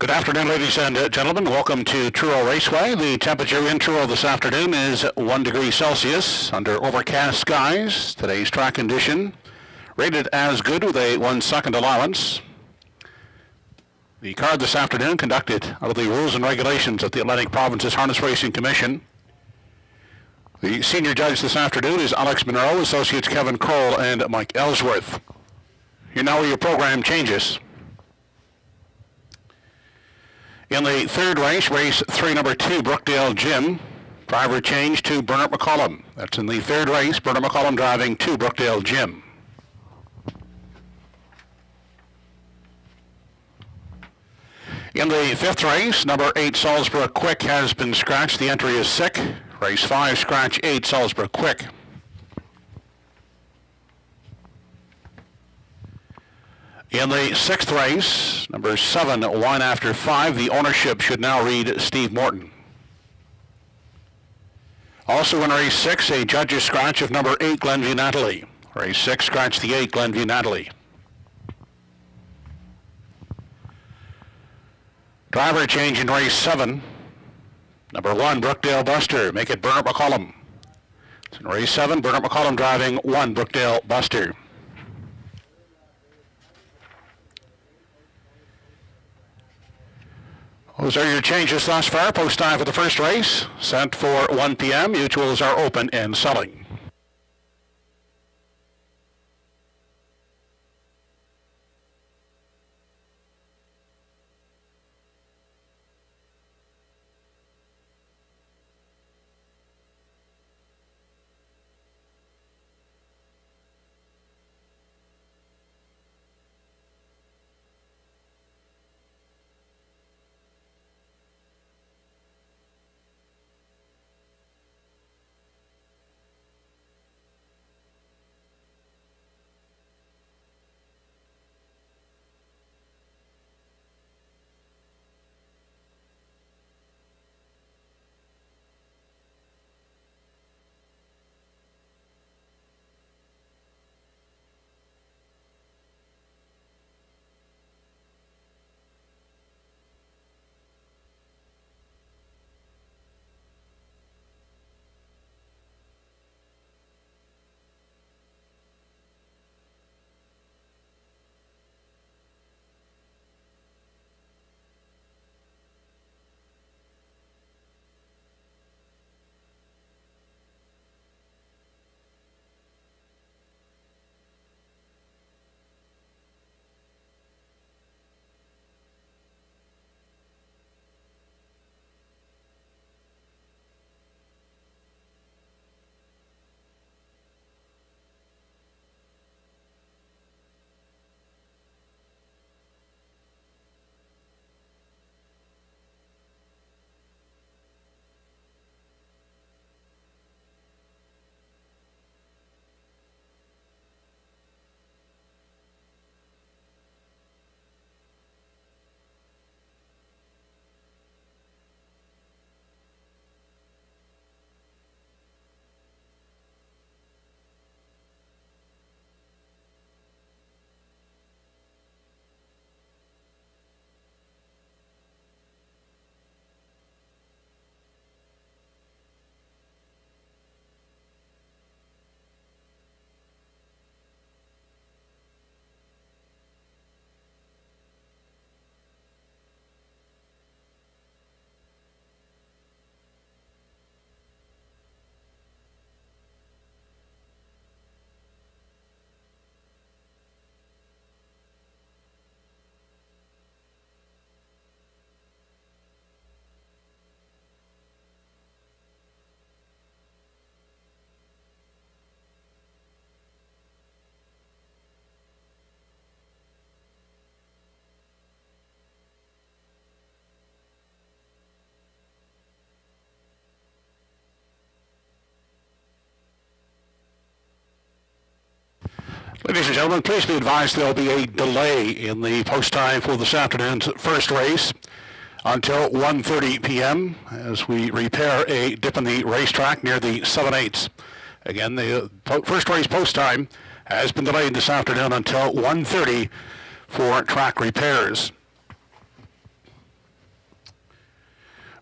Good afternoon, ladies and gentlemen. Welcome to Truro Raceway. The temperature in Truro this afternoon is 1 degree Celsius under overcast skies. Today's track condition rated as good with a 1 second allowance. The card this afternoon conducted under the rules and regulations of the Atlantic Provinces Harness Racing Commission. The senior judge this afternoon is Alex Monroe, associates Kevin Kroll and Mike Ellsworth. Here now are your program changes. In the third race, race 3, number 2, Brookdale Jim. Driver change to Bernard McCollum. That's in the third race, Bernard McCollum driving to Brookdale Jim. In the fifth race, number 8, Salisbury Quick has been scratched. The entry is sick. Race 5, scratch 8, Salisbury Quick. In the sixth race, number 7, 1 after 5, the ownership should now read Steve Morton. Also in race 6, a judge's scratch of number 8, Glenview Natalie. Race 6, scratch the 8, Glenview Natalie. Driver change in race 7, number 1, Brookdale Buster. Make it Bernard McCollum. It's in race 7, Bernard McCollum driving 1, Brookdale Buster. Those are your changes thus far. Post time for the first race, set for 1 p.m. Mutuals are open and selling. Ladies and gentlemen, please be advised there will be a delay in the post time for this afternoon's first race until 1:30 p.m. as we repair a dip in the racetrack near the 7/8. Again, the first race post time has been delayed this afternoon until 1:30 for track repairs.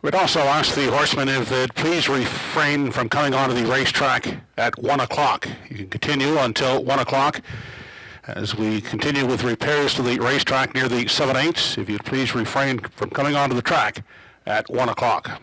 We'd also ask the horsemen if they'd please refrain from coming onto the racetrack at 1 o'clock. You can continue until 1 o'clock as we continue with repairs to the racetrack near the 7/8. If you'd please refrain from coming onto the track at 1 o'clock.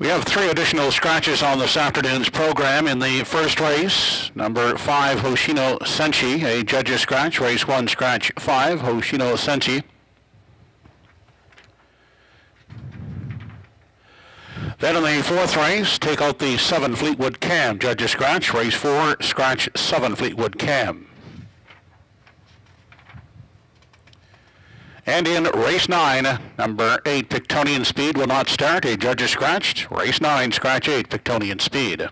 We have 3 additional scratches on this afternoon's program. In the first race, number 5, Hoshino Senshi, a judge's scratch. Race 1, scratch 5, Hoshino Senshi. Then in the fourth race, take out the 7 Fleetwood Cam, judge's scratch. Race 4, scratch 7 Fleetwood Cam. And in race 9, number 8, Pictonian Speed will not start. A judge's scratched. Race 9, scratch 8, Pictonian Speed.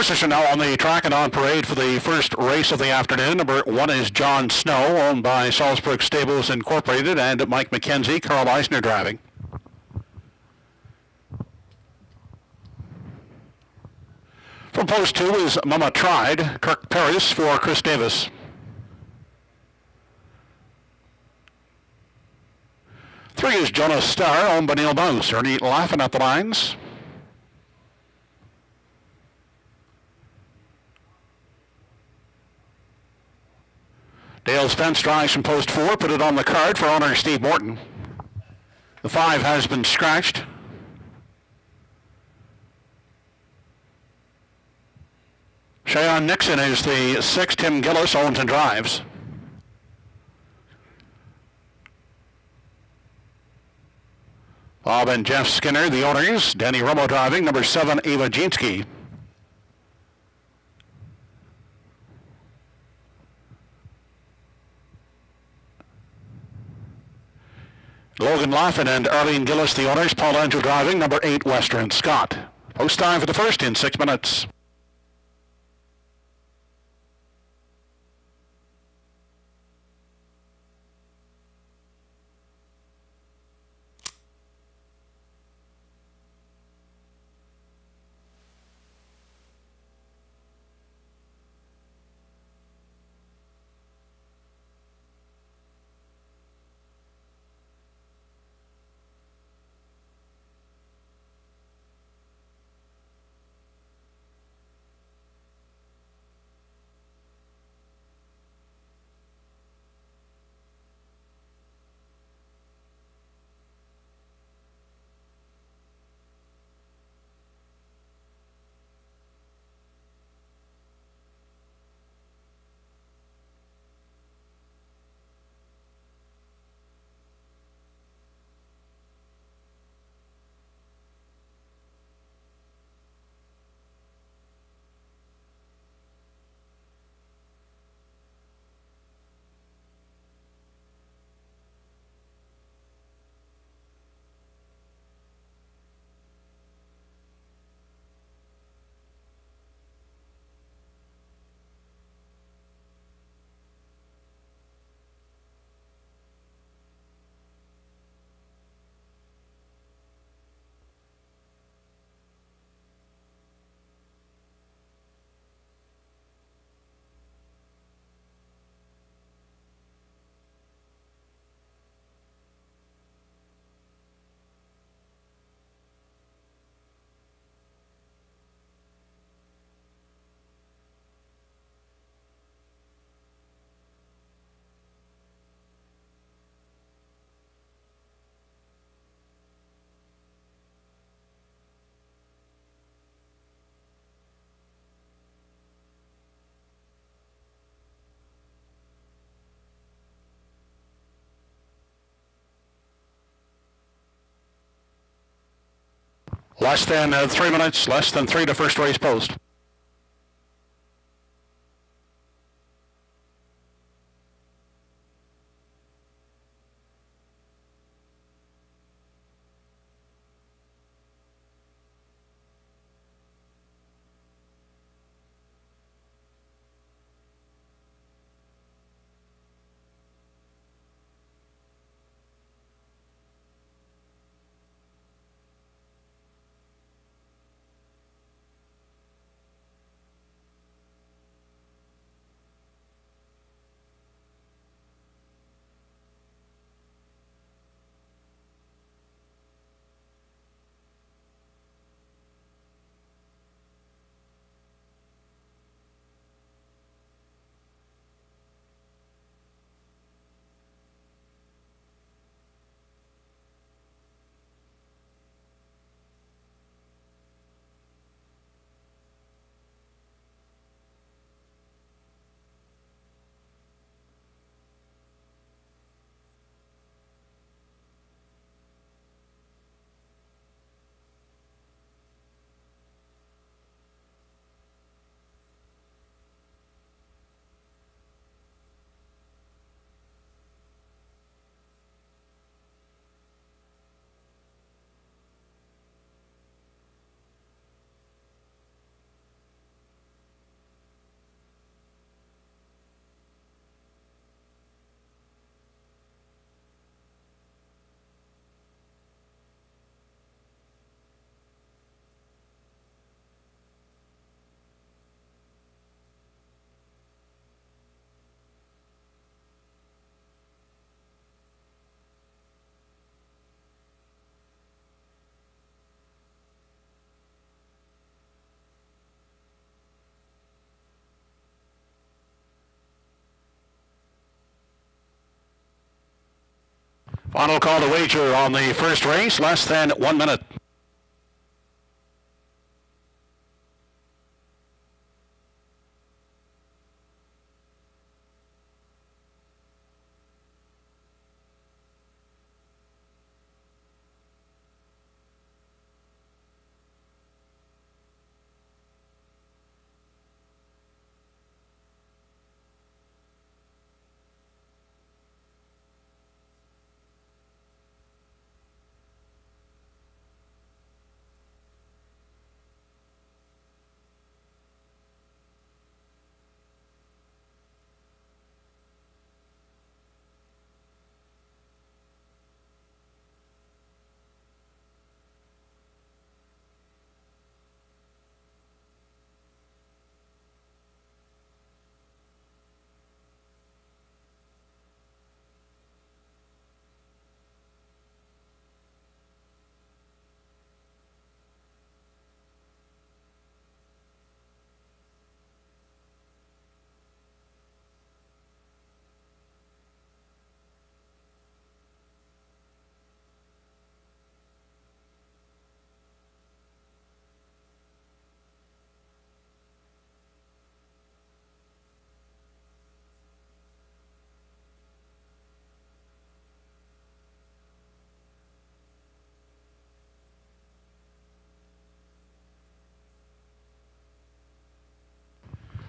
Horses are now on the track and on parade for the first race of the afternoon. Number 1 is John Snow, owned by Salzburg Stables Incorporated, and Mike McKenzie. Carl Eisner driving. From post 2 is Mama Tried, Kirk Paris for Chris Davis. Three is Jonas Starr, owned by Neil Mouse. Ernie laughing at the lines. Dale Spence drives from post 4, put it on the card for owner Steve Morton. The 5 has been scratched. Cheyenne Nixon is the 6. Tim Gillis owns and drives. Bob and Jeff Skinner, the owners. Danny Romo driving. Number 7, Eva Jeanski. Logan Laughlin and Arlene Gillis, the owners. Paul Angel driving. Number 8, Western Scott. Post time for the first in 6 minutes. Less than 3 minutes, less than 3 to first race post. Final call to wager on the first race, less than 1 minute.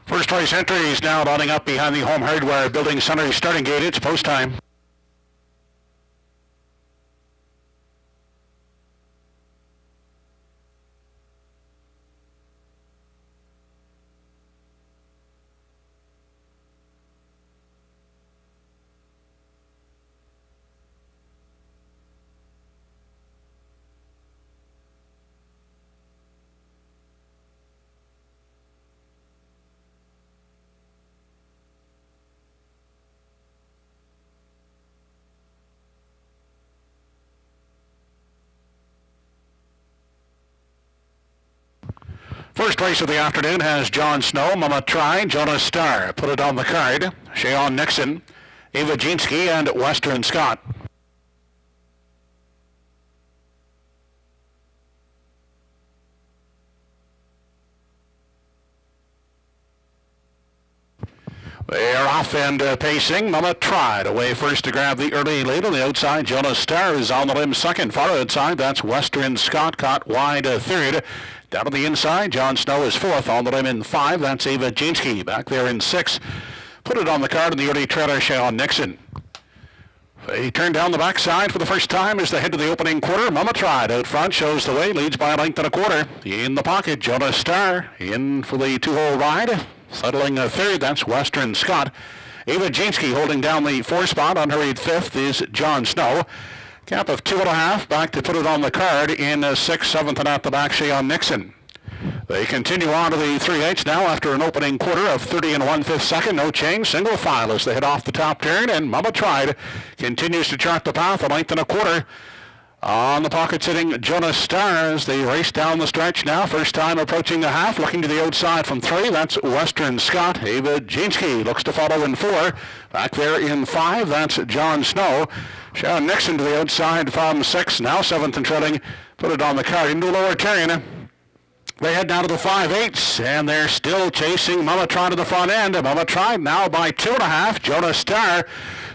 First race entries now lining up behind the Home Hardware Building Center starting gate. It's post time. First race of the afternoon has John Snow, Mama Try, Jonas Starr. Put it on the card. Cheyenne Nixon, Ava Jeanski, and Western Scott. They are off and pacing. Mama Tried away first to grab the early lead on the outside. Jonas Starr is on the limb second. Far outside, that's Western Scott caught wide third. Down to the inside, John Snow is fourth. On the limb in 5, that's Ava Jeanski. Back there in 6. Put it on the card in the early trailer, Cheyenne Nixon. They turn down the backside for the first time as they head to the opening quarter. Mama Tried out front, shows the way, leads by a length and a quarter. In the pocket, Jonas Starr in for the 2-hole ride. Settling third, that's Western Scott. Ava Jeanski holding down the 4 spot. On her 5th is John Snow. Cap of 2.5, back to put it on the card in 6th, 7th, and at the back, Cheyenne Nixon. They continue on to the 3/8 now after an opening quarter of 30 1/5 second. No change, single file as they head off the top turn, and Mama Tried continues to chart the path, a length and a quarter. On the pocket sitting Jonas Starr as they race down the stretch now. First time approaching the half, looking to the outside from 3. That's Western Scott. Ava Jeanski looks to follow in 4. Back there in 5, that's John Snow. Cheyenne Nixon to the outside from 6. Now 7th and trailing. Put it on the card into lower turn. They head down to the 5/8, and they're still chasing Mama Tried to the front end. Mama Tried now by 2.5. Jonas Starr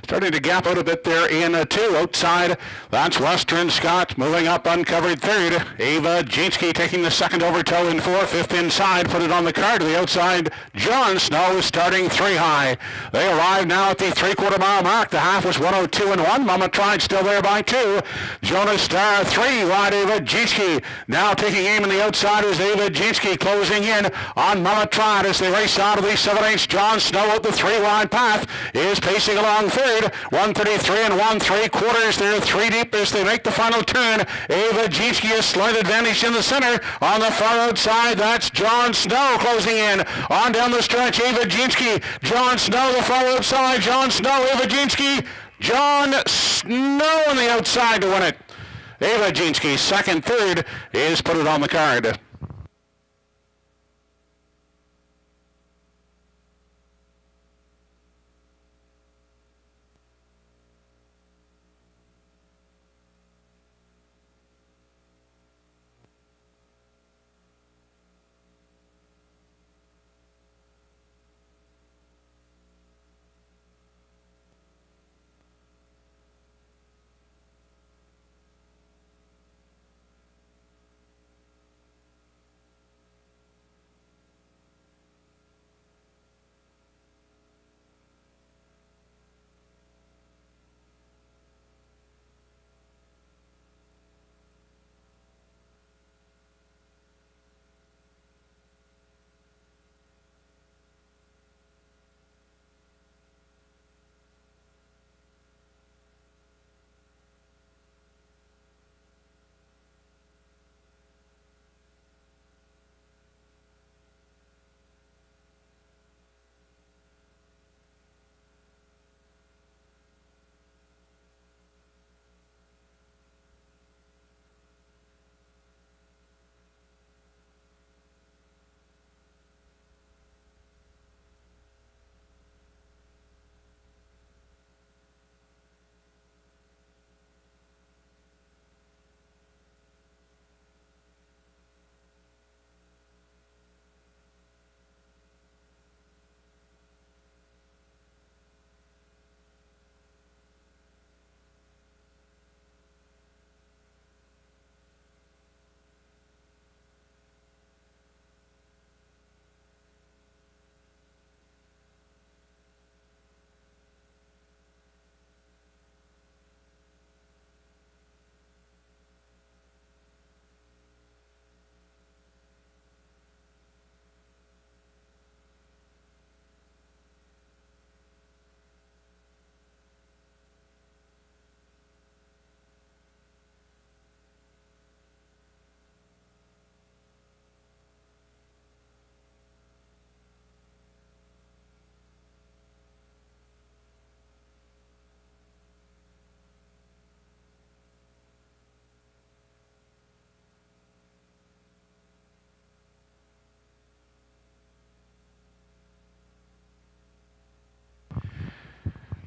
starting to gap out a bit there in 2. Outside, that's Western Scott moving up uncovered 3rd. Ava Jeanski taking the 2nd overtow in 4. 5th inside, put it on the card to the outside. John Snow is starting 3 high. They arrive now at the 3/4 mile mark. The half was 1:02 and 1. Mama Tried still there by 2. Jonas Starr 3 wide. Ava Jeanski now taking aim in the outside is Ava Jeanski closing in on Mama Tried as they race out of the 7/8. John Snow out the 3 wide path is pacing along 3rd. 1:33 and 1/3. They're 3 deep as they make the final turn. Ava Jeanski a slight advantage in the center. On the far outside, that's John Snow closing in. On down the stretch, Ava Jeanski. John Snow the far outside. John Snow, Ava Jeanski. John Snow on the outside to win it. Ava Jeanski, 2nd, 3rd is put it on the card.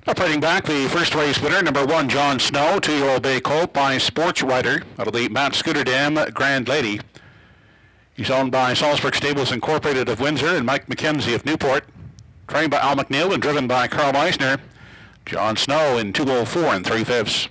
Operating back, the first race winner, number 1, John Snow, 2-year-old bay colt by Sports Rider out of the Matt Scooter Dam Grand Lady. He's owned by Salzburg Stables Incorporated of Windsor and Mike McKenzie of Newport. Trained by Al McNeil and driven by Carl Eisner. John Snow in 2:04 3/5.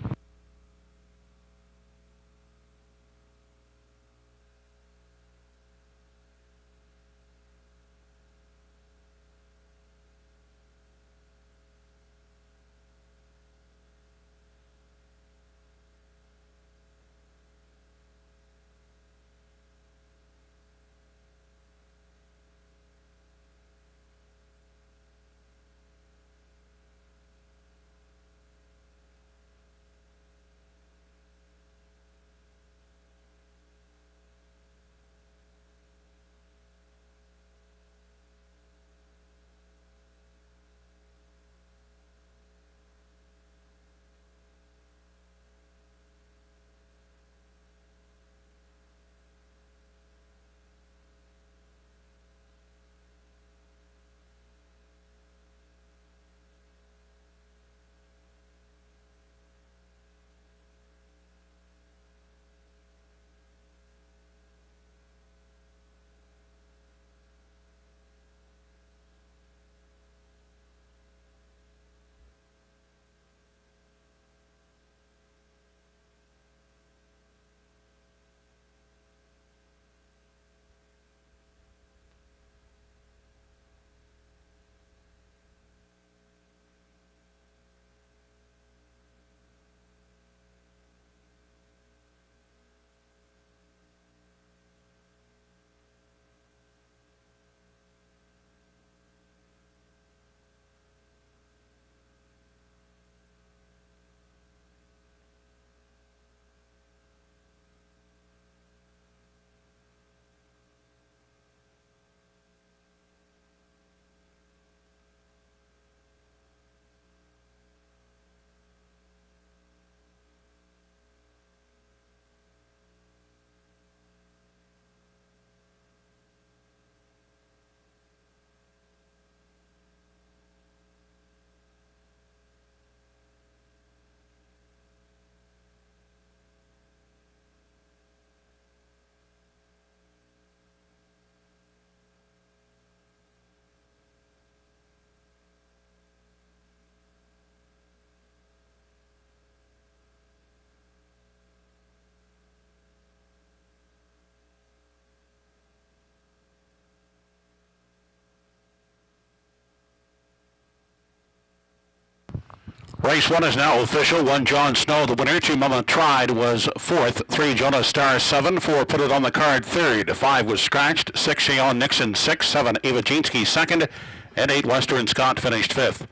Race 1 is now official. 1, John Snow, the winner. 2, Mama Tried was 4th. 3, Jonah Star 7. 4, Put It On The Card 3rd. 5 was scratched. 6, Cheyenne Nixon 6th. 7, Ava Jeanski 2nd. And 8, Western Scott finished 5th.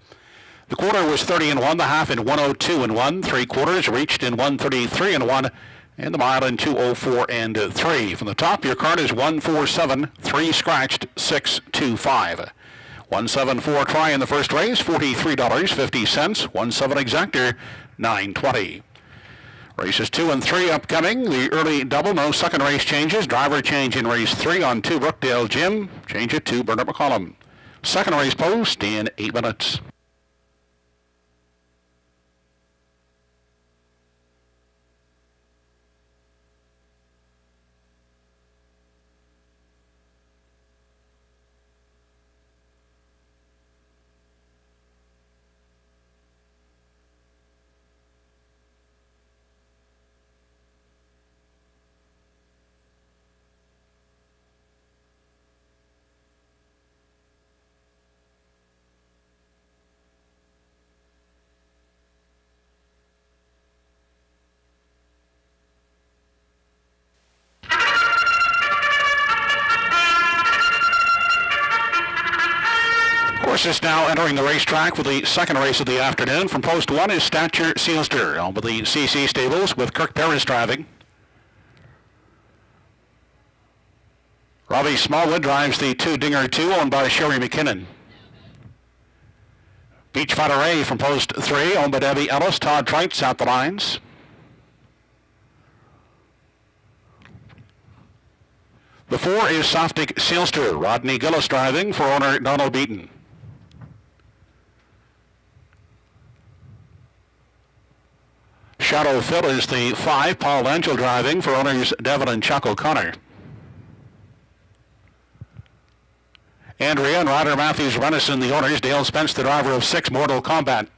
The quarter was 30-1. The half in 102-1. 3 quarters reached in 133-1. And the mile in 204 3. From the top, your card is 147. 3 scratched. 625. 174 try in the first race, $43.50. 17 exactor, $9.20. Races 2 and 3 upcoming. The early double, no second race changes. Driver change in race 3 on 2 Brookdale Jim. Change it to Bernard McCollum. Second race post in 8 minutes. Horses now entering the racetrack for the second race of the afternoon. From post 1 is Stature Sealster, on with the CC Stables with Kirk Paris driving. Robbie Smallwood drives the 2 Dinger 2, owned by Sherry McKinnon. Beach Fighter A from post 3, owned by Debbie Ellis. Todd Trites out the lines. The 4 is Softic Sealster, Rodney Gillis driving for owner Donald Beaton. Shadow Phil is the 5. Paul Angel driving for owners Devin and Chuck O'Connor. Andrea and Ryder Matthews Renison, the owners. Dale Spence, the driver of 6, Mortal Kombat.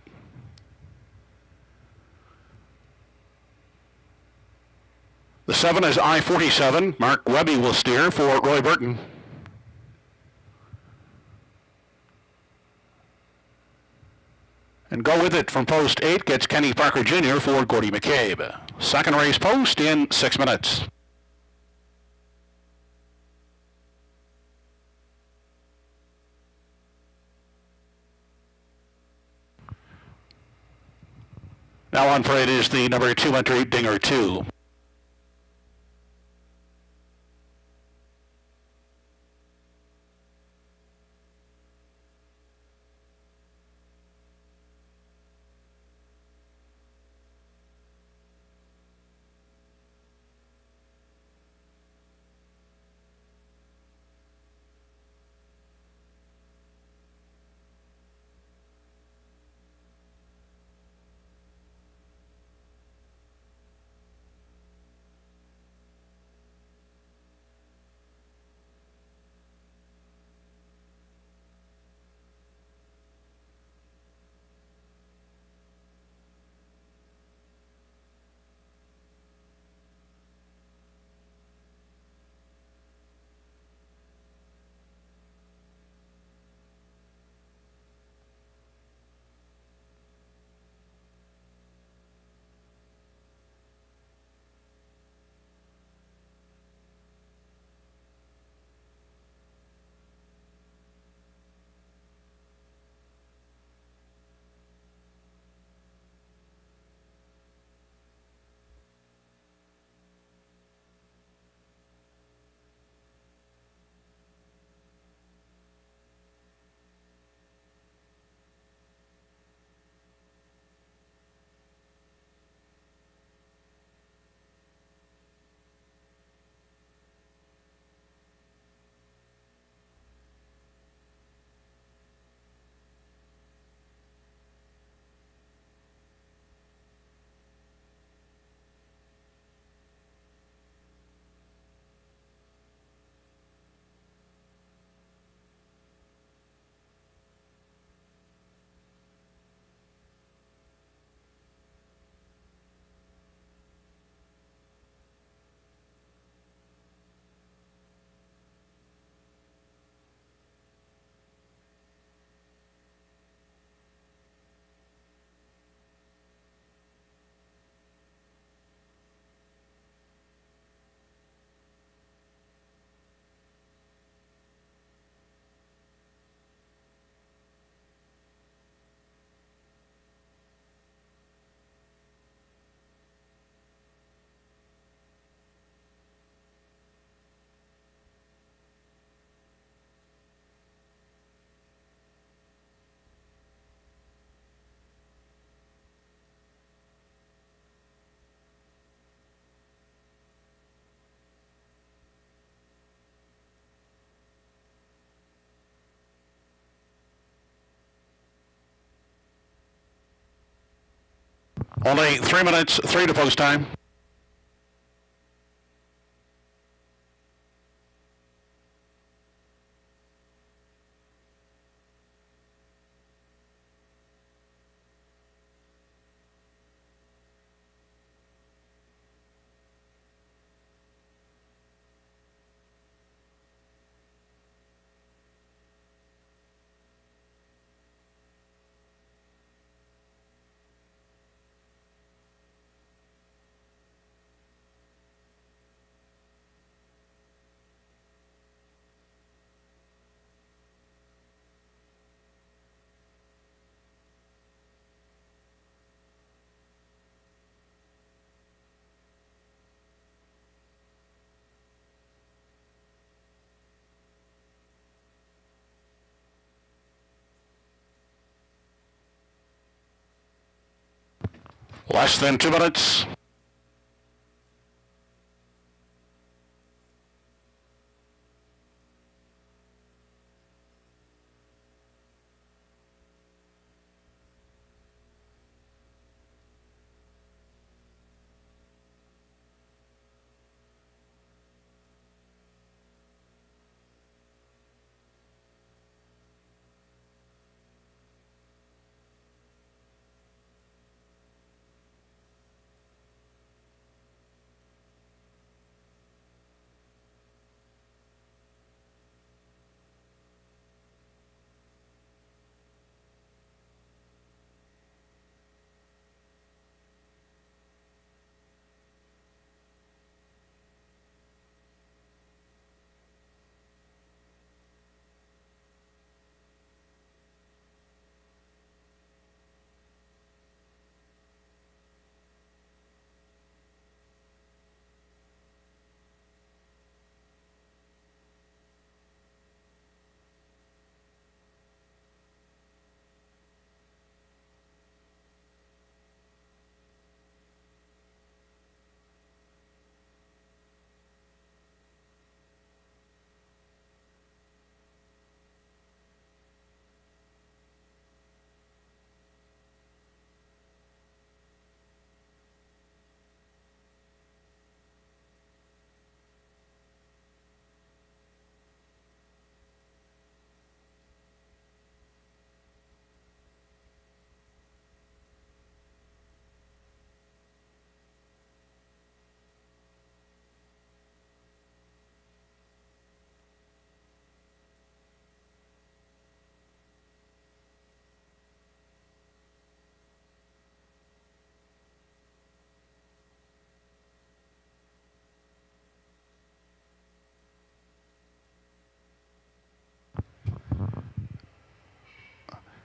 The 7 is I-47. Mark Webby will steer for Roy Burton. And go with it from post 8 gets Kenny Parker Jr. for Gordy McCabe. Second race post in 6 minutes. Now on parade is the number 2 entry, Dinger 2. Only 3 minutes, 3 to post time. Less than 2 minutes.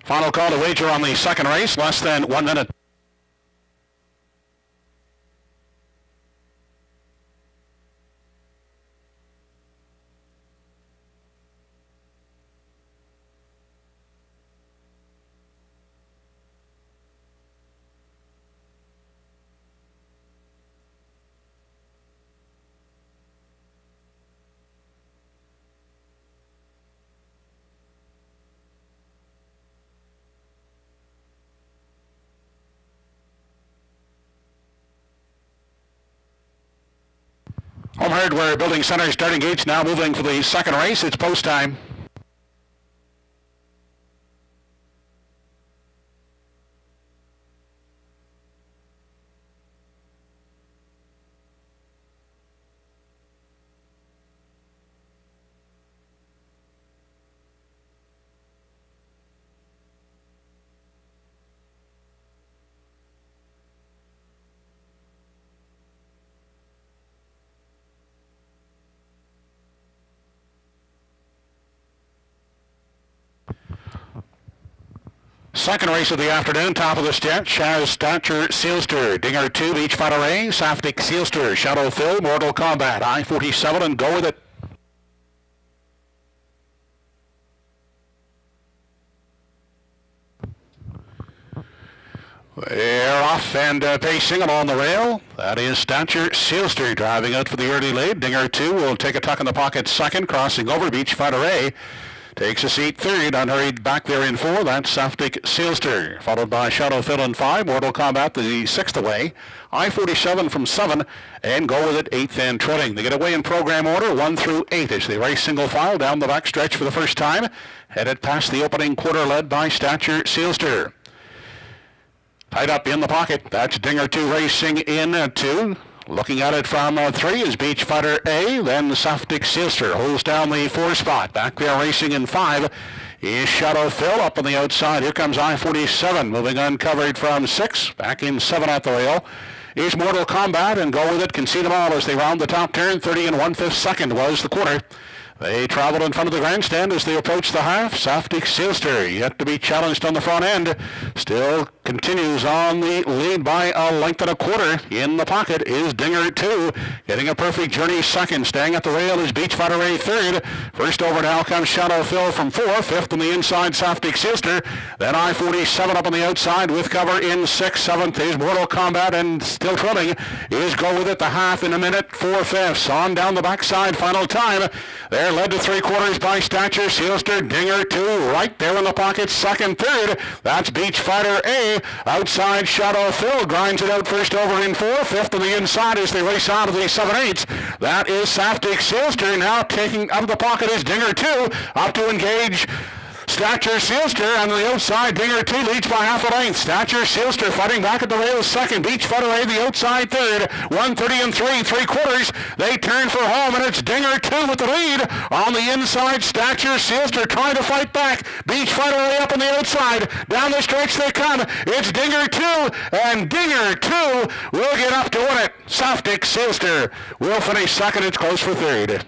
Final call to wager on the second race, less than 1 minute. Home Hardware Building Center starting gates now moving for the second race. It's post time. Second race of the afternoon, top of the stretch, has Stature Sealster, Dinger 2, Beach Fighter A, Saftic Sealster, Shadow Phil, Mortal Kombat, I-47, and go with it. They're off and pacing along the rail. That is Stature Sealster driving out for the early lead. Dinger 2 will take a tuck in the pocket second, crossing over Beach Fighter A. Takes a seat third, unhurried back there in 4. That's Saftic Sealster, followed by Shadow Phil in 5, Mortal Kombat the 6th away, I-47 from 7, and go with it 8th and trailing. They get away in program order 1 through 8 as they race single file down the back stretch for the first time, headed past the opening quarter led by Stature Sealster. Tied up in the pocket, that's Dinger 2 racing in 2. Looking at it from 3 is Beach Fighter A, then Saftic Sealster holds down the 4 spot. Back there racing in 5 is Shadow Phil up on the outside. Here comes I-47 moving uncovered from 6. Back in 7 at the rail is Mortal Kombat, and go with it. Can see them all as they round the top turn. 30 and 1/5 second was the quarter. They traveled in front of the grandstand as they approach the half. Saftic Sealster yet to be challenged on the front end. Still continues on the lead by a length and a quarter. In the pocket is Dinger 2. Getting a perfect journey second. Staying at the rail is Beach Fighter A third. First over now comes Shadow Phil from 4. Fifth on the inside, Saftic Sealster. Then I-47 up on the outside with cover in 6. 7th is Mortal Kombat, and still trailing is Go With It, the half in a minute 4/5. On down the backside, final time. They're led to 3/4 by Stature Sealster. Dinger 2 right there in the pocket, second, third. That's Beach Fighter A. Outside, Shadow Phil grinds it out first over in 4. Fifth on the inside as they race out of the 7/8. That is Saftic Sealster. Now taking out of the pocket is Dinger 2. Up to engage Stature Sealster, on the outside, Dinger 2 leads by half a length. Stature Sealster fighting back at the rails second. Beach Fighter A the outside third. 1:30 and 3/4. They turn for home, and it's Dinger 2 with the lead. On the inside, Stature Sealster trying to fight back. Beach Fighter A up on the outside. Down the stretch they come. It's Dinger 2, and Dinger 2 will get up to win it. Saftic Sealster will finish second. It's close for third.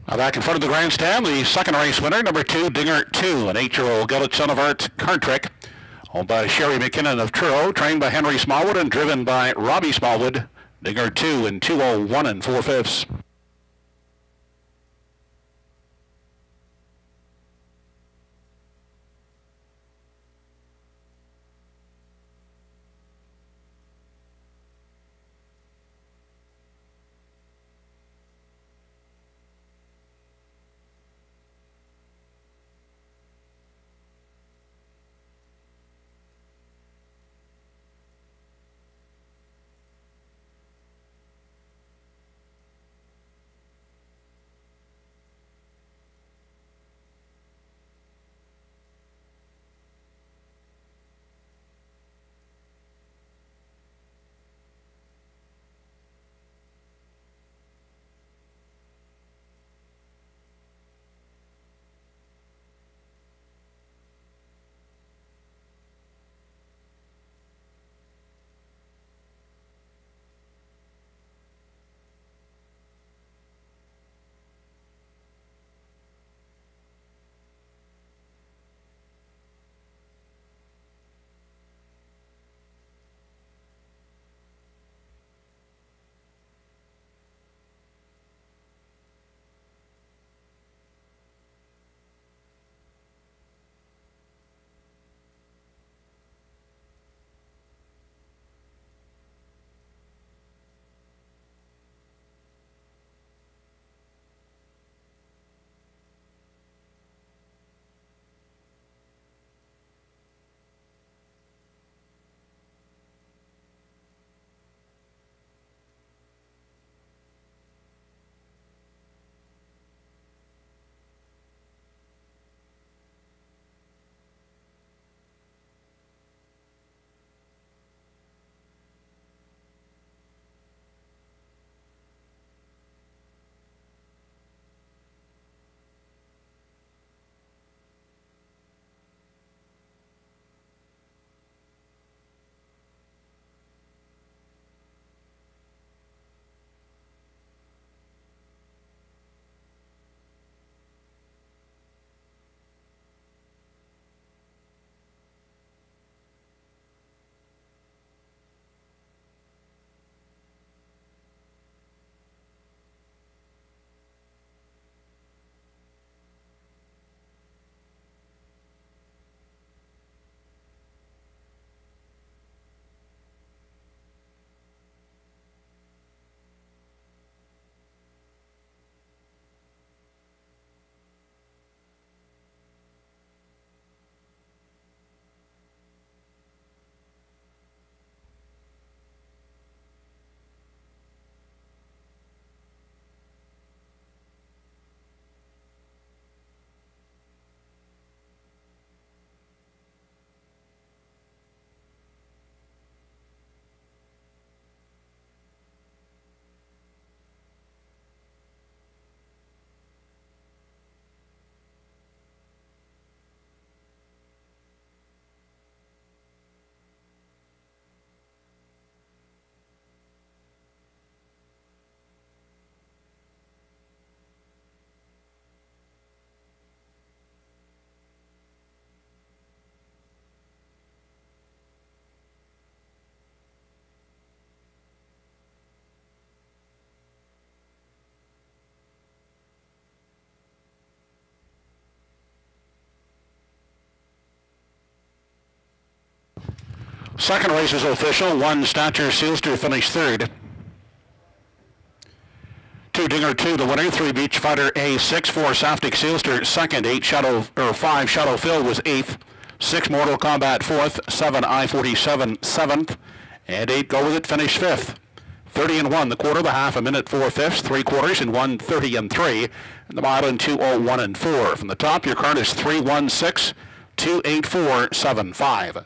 Now back in front of the grandstand, the second race winner, number 2, Dinger 2, an 8-year-old gelded son of Art card trick, owned by Sherry McKinnon of Truro, trained by Henry Smallwood and driven by Robbie Smallwood. Dinger 2 in 2:01 4/5. Second race is official. 1, Stature Sealster finished third. 2, Dinger 2, the winner. 3, Beach Fighter A6. 4, Saftic Sealster second. 5, Shadow Phil was 8th. 6, Mortal Kombat 4th. 7, I-47 7th. And 8, Go With It finished 5th. 30 and 1 the quarter, the half, a minute 4/5, 3/4 in 1:30 and 3, and the mile in 2:01 and 4. From the top, your card is 316-28475.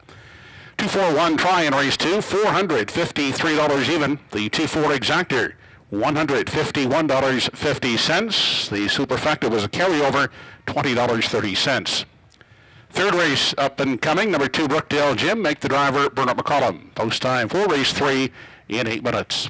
241 try in race 2, $453 even. The 2-4 exactor, $151.50. The superfecta was a carryover, $20.30. Third race up and coming, number 2 Brookdale Jim, make the driver Bernard McCollum. Post time for race 3 in 8 minutes.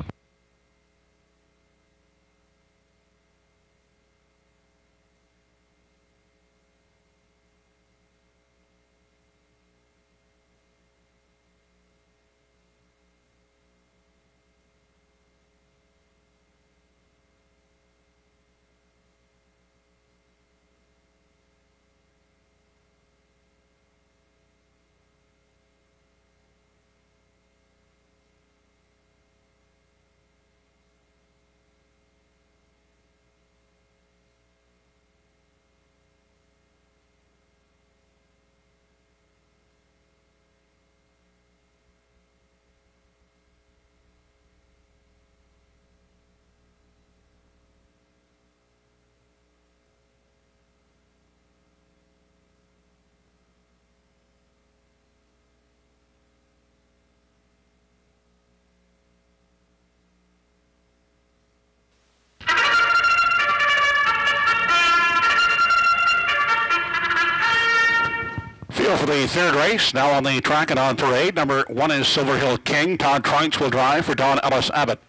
wheel for the third race, now on the track and on parade. Number 1 is Silver Hill King. Todd Troints will drive for Don Ellis Abbott.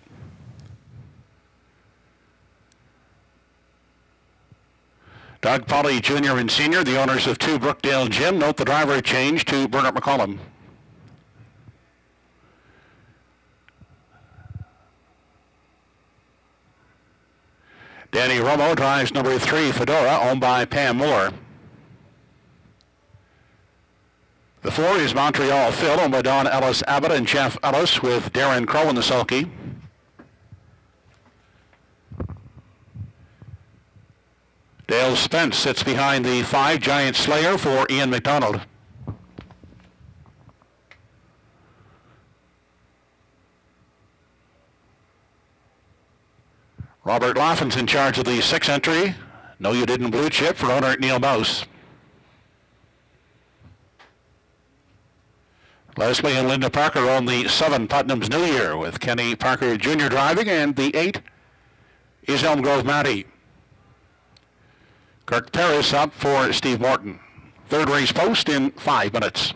Doug Polly Jr. and Sr., the owners of 2 Brookdale Gym. Note the driver change to Bernard McCollum. Danny Romo drives number 3 Fedora, owned by Pam Moore. The 4 is Montreal Phil, owned by Don Ellis Abbott and Jeff Ellis, with Darren Crow in the sulky. Dale Spence sits behind the 5 Giant Slayer for Ian McDonald. Robert Laughlin's in charge of the 6 entry. No, you didn't blue chip for owner Neil Mouse. Leslie and Linda Parker own the 7 Putnam's New Year, with Kenny Parker Jr. driving, and the 8 is Elm Grove Matty. Kirk Paris up for Steve Morton. Third race post in 5 minutes.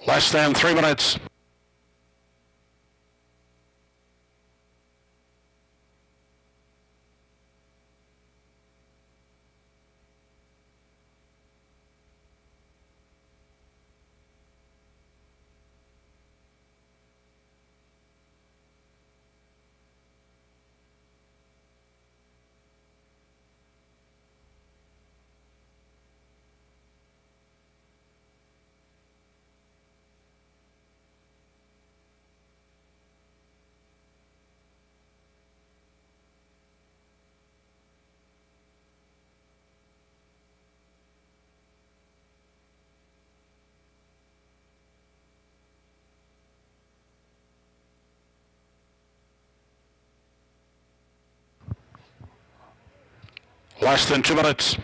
Less than 3 minutes. Less than 2 minutes.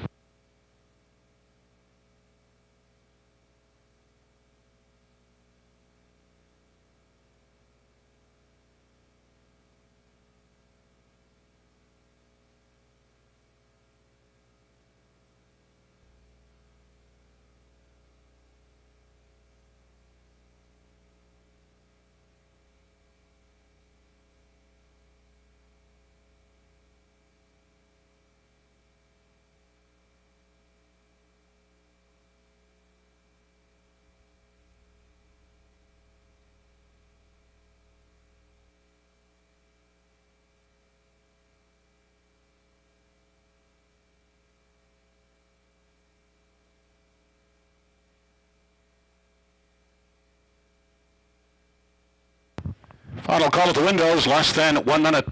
Final call at the windows, less than 1 minute.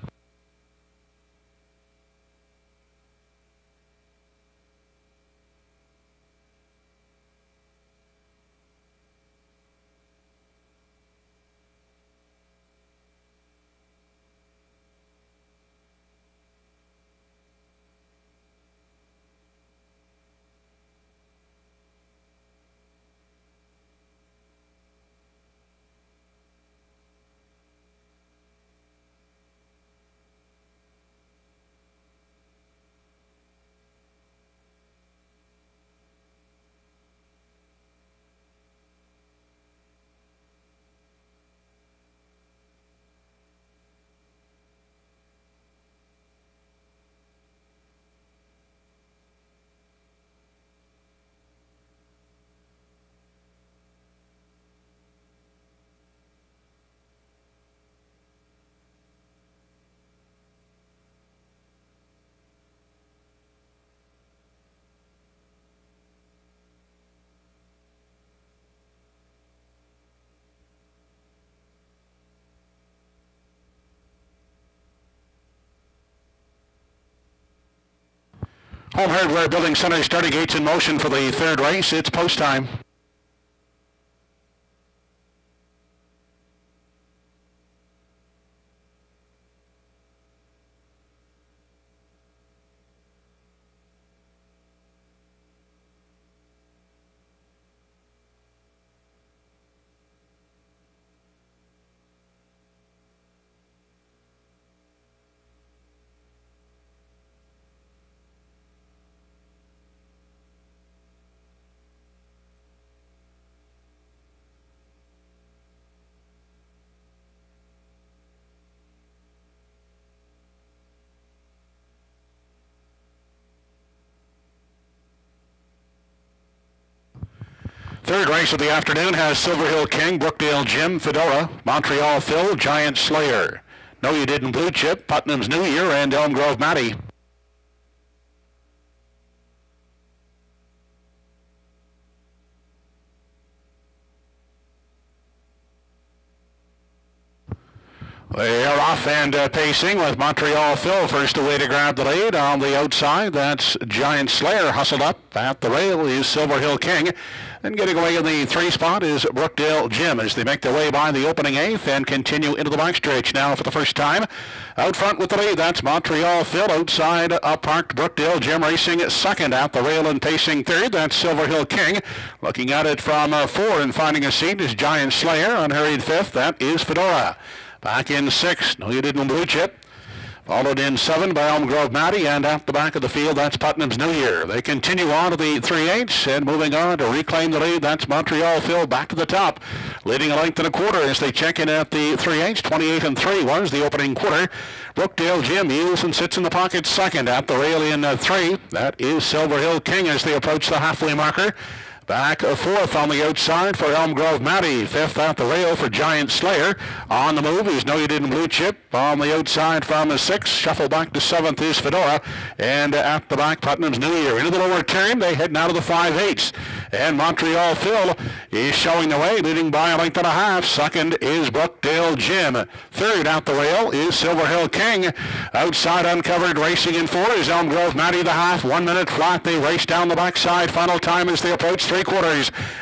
Home Hardware Building Center starting gates in motion for the third race. It's post time. Third race of the afternoon has Silver Hill King, Brookdale Jim, Fedora, Montreal Phil, Giant Slayer. No You Didn't Blue Chip, Putnam's New Year, and Elm Grove Matty. They are off and pacing with Montreal Phil first away to grab the lead. On the outside, that's Giant Slayer hustled up. At the rail is Silver Hill King. And getting away in the 3 spot is Brookdale Jim as they make their way by the opening 8th and continue into the backstretch now for the first time. Out front with the lead, that's Montreal Phil. Outside, up-parked Brookdale Jim racing second. At the rail and pacing third, that's Silver Hill King. Looking at it from 4 and finding a seat is Giant Slayer. Unhurried 5th, that is Fedora. Back in 6th, No You Didn't Blue Chip. Followed in 7 by Elm Grove Matty, and at the back of the field, that's Putnam's New Year. They continue on to the 3/8, and moving on to reclaim the lead, that's Montreal Phil back to the top, leading a length and a quarter as they check in at the 3/8. 28 and 3 was the opening quarter. Brookdale Jim yields and sits in the pocket second. At the rail in 3, that is Silver Hill King as they approach the halfway marker. Back 4th on the outside for Elm Grove Matty. 5th at the rail for Giant Slayer. On the move is No You Didn't Blue Chip. On the outside from 6th. Shuffle back to 7th is Fedora. And at the back, Putnam's New Year. Into the lower turn, they head now to the 5/8. And Montreal Phil is showing the way, leading by a length and a half. Second is Brookdale Jim. Third at the rail is Silver Hill King. Outside uncovered racing in 4 is Elm Grove Matty the half. 1 minute flat. They race down the backside. Final time as they approach 3/4.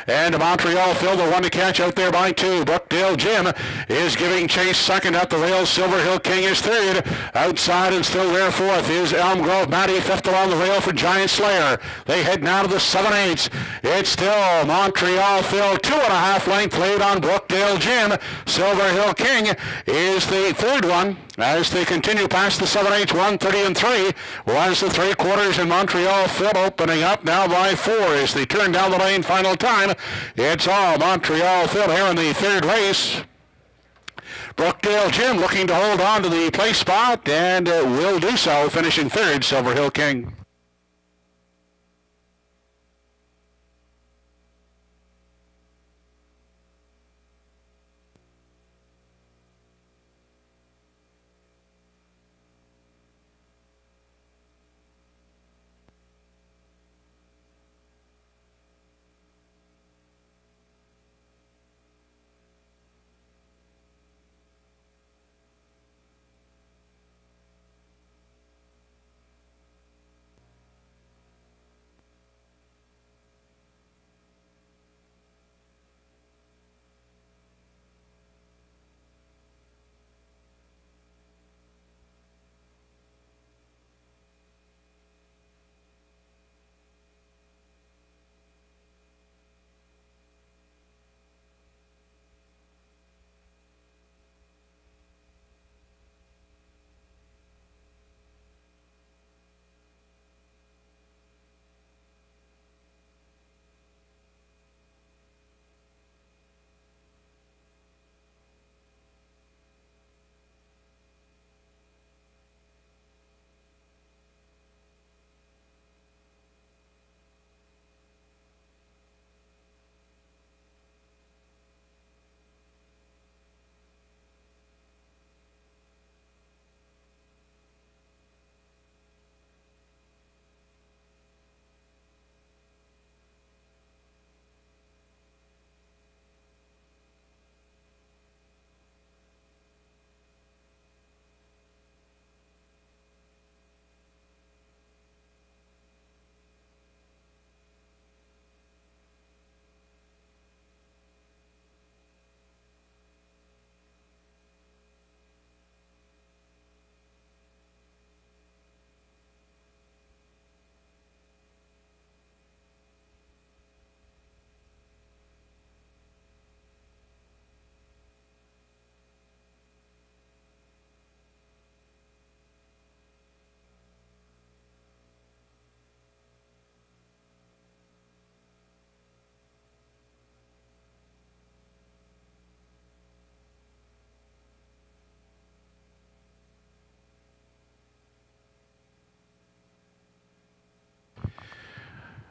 And Montreal Phil, the one to catch out there by 2. Brookdale Jim is giving chase second at the rail. Silver Hill King is third. Outside and still there 4th is Elm Grove Matty. 5th along the rail for Giant Slayer. They head now to the 7/8. It's still Montreal Phil, 2.5 length lead on Brookdale Jim. Silver Hill King is the third one as they continue past the 7/8. 1:30 and 3 was the 3/4, and Montreal Phil opening up now by 4 as they turn down the lane. Final time, it's all Montreal Phil here in the third race. Brookdale Jim looking to hold on to the place spot and will do so, finishing third, Silver Hill King.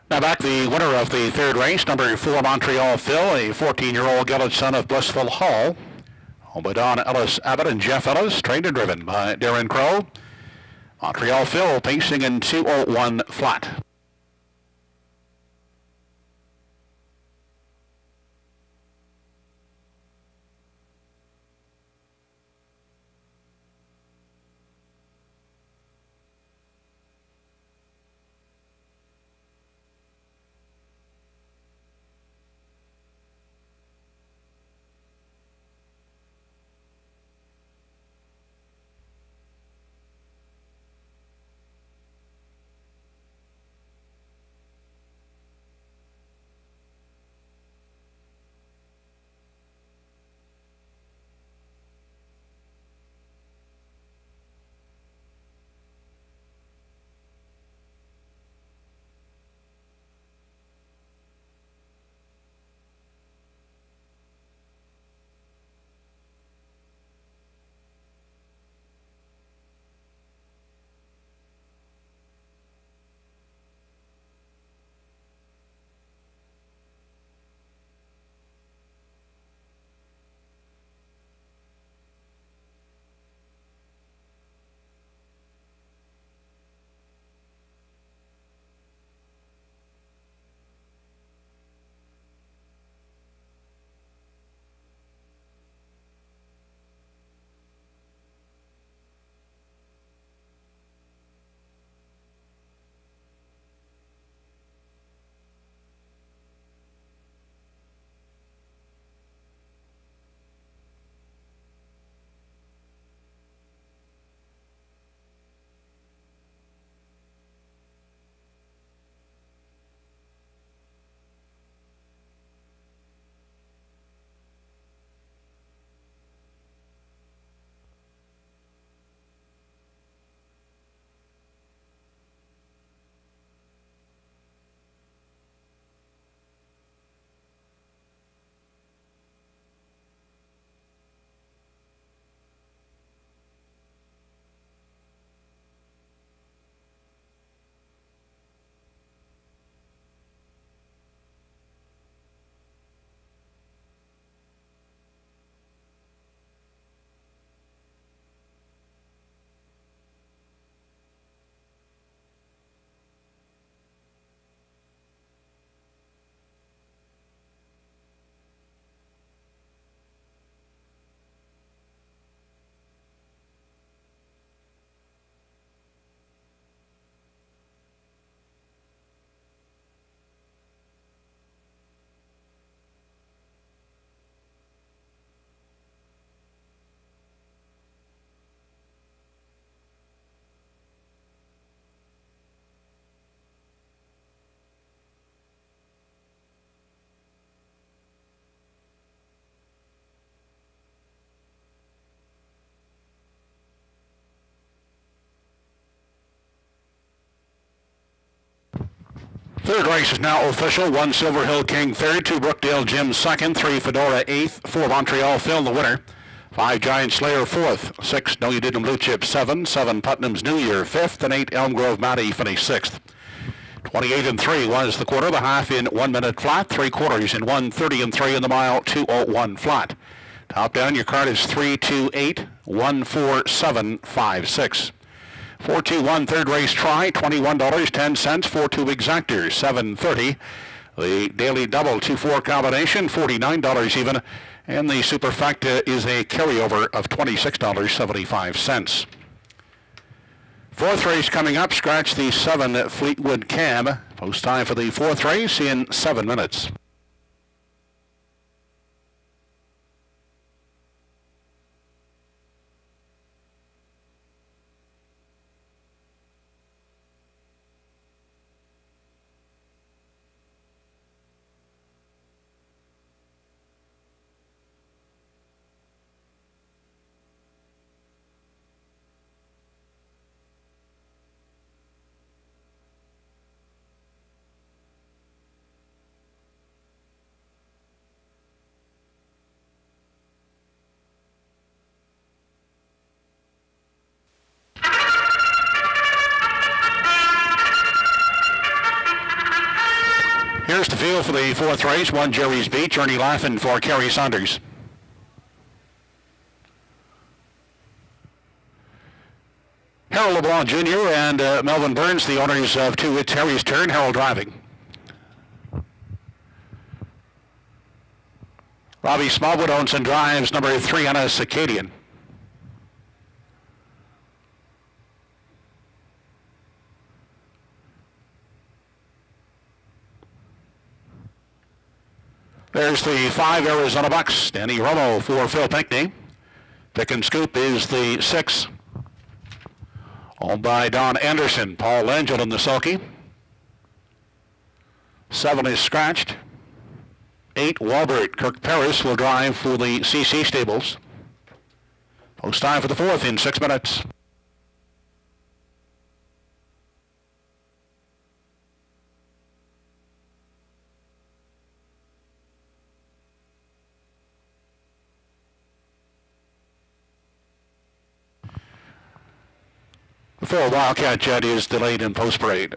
Now back the winner of the third race, number 4 Montreal Phil, a 14-year-old gelded son of Blissful Hall. Owned by Don Ellis Abbott and Jeff Ellis, trained and driven by Darren Crow. Montreal Phil pacing in 2:01 flat. Third race is now official. 1 Silver Hill King third, 2 Brookdale Jim second, 3 Fedora eighth, 4 Montreal Phil the winner, 5 Giant Slayer fourth, 6 No You Didn't Blue Chip 7 Putnam's New Year fifth, and 8 Elm Grove Matty finished sixth. 28 and 3 was the quarter, the half in 1 minute flat, 3/4 in 1:30 and 3 in the mile, 2:01 flat. Top down, your card is 328-14756. 421 third race try, $21.10. 42 exactors, $7.30. The daily double 2-4 combination, $49 even. And the superfecta is a carryover of $26.75. Fourth race coming up. Scratch the 7 Fleetwood Cab. Post time for the fourth race in 7 minutes. First to field for the fourth race, one Jerry's Beach, Ernie Laffin for Kerry Saunders. Harold LeBlanc Jr. and Melvin Burns, the owners of two It's Harry's Turn. Harold driving. Robbie Smallwood owns and drives number 3 on a Circadian. There's the 5 Arizona Bucks. Danny Romo for Phil Pinckney. Pick and Scoop is the 6. Owned by Don Anderson. Paul Langell in the sulky. 7 is scratched. 8, Walbert. Kirk Paris will drive for the CC Stables. Post time for the 4th in 6 minutes. The 4 Wildcat Jet is delayed in post parade.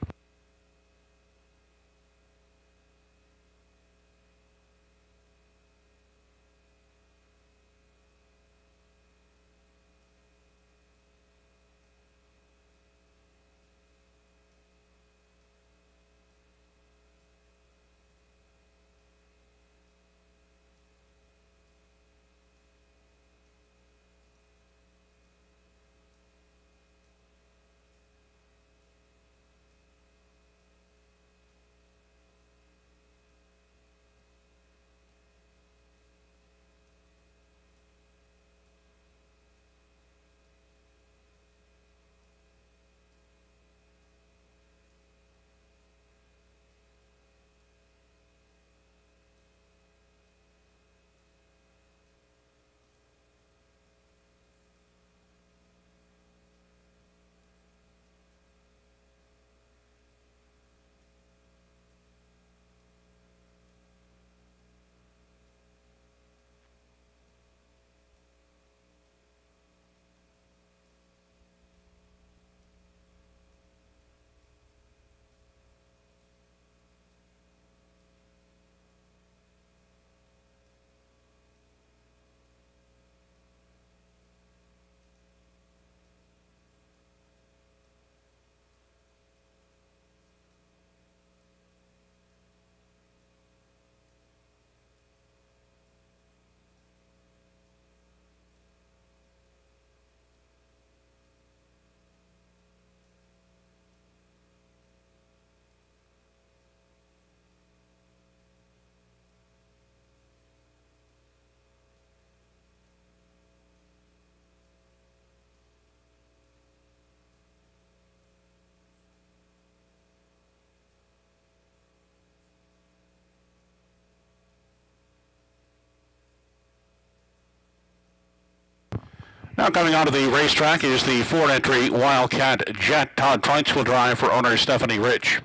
Now coming onto the racetrack is the 4-entry Wildcat Jet. Todd Troitz will drive for owner Stephanie Rich.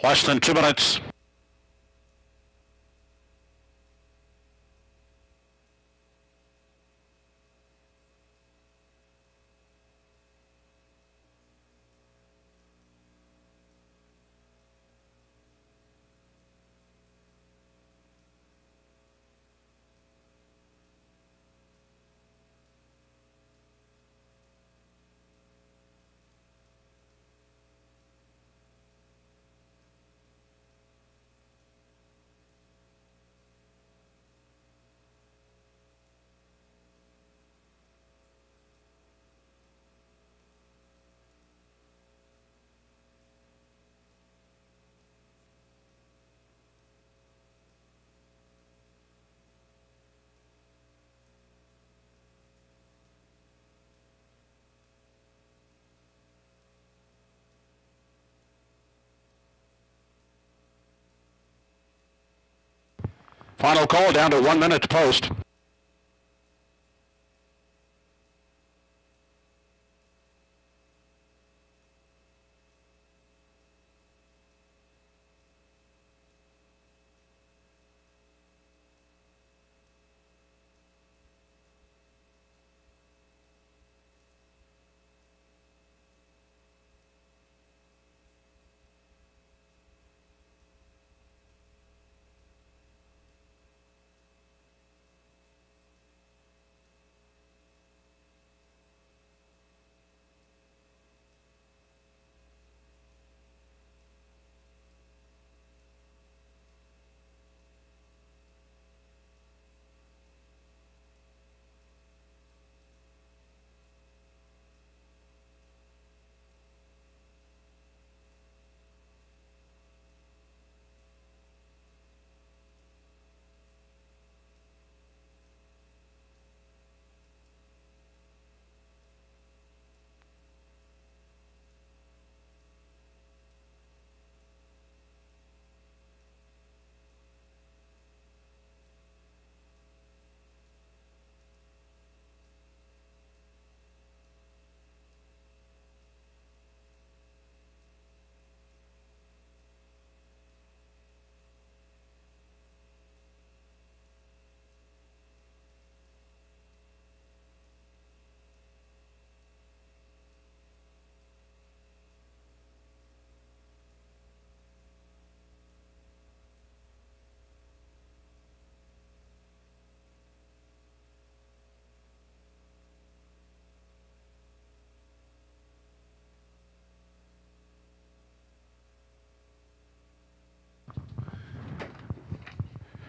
Less than 2 minutes. Final call down to 1 minute to post.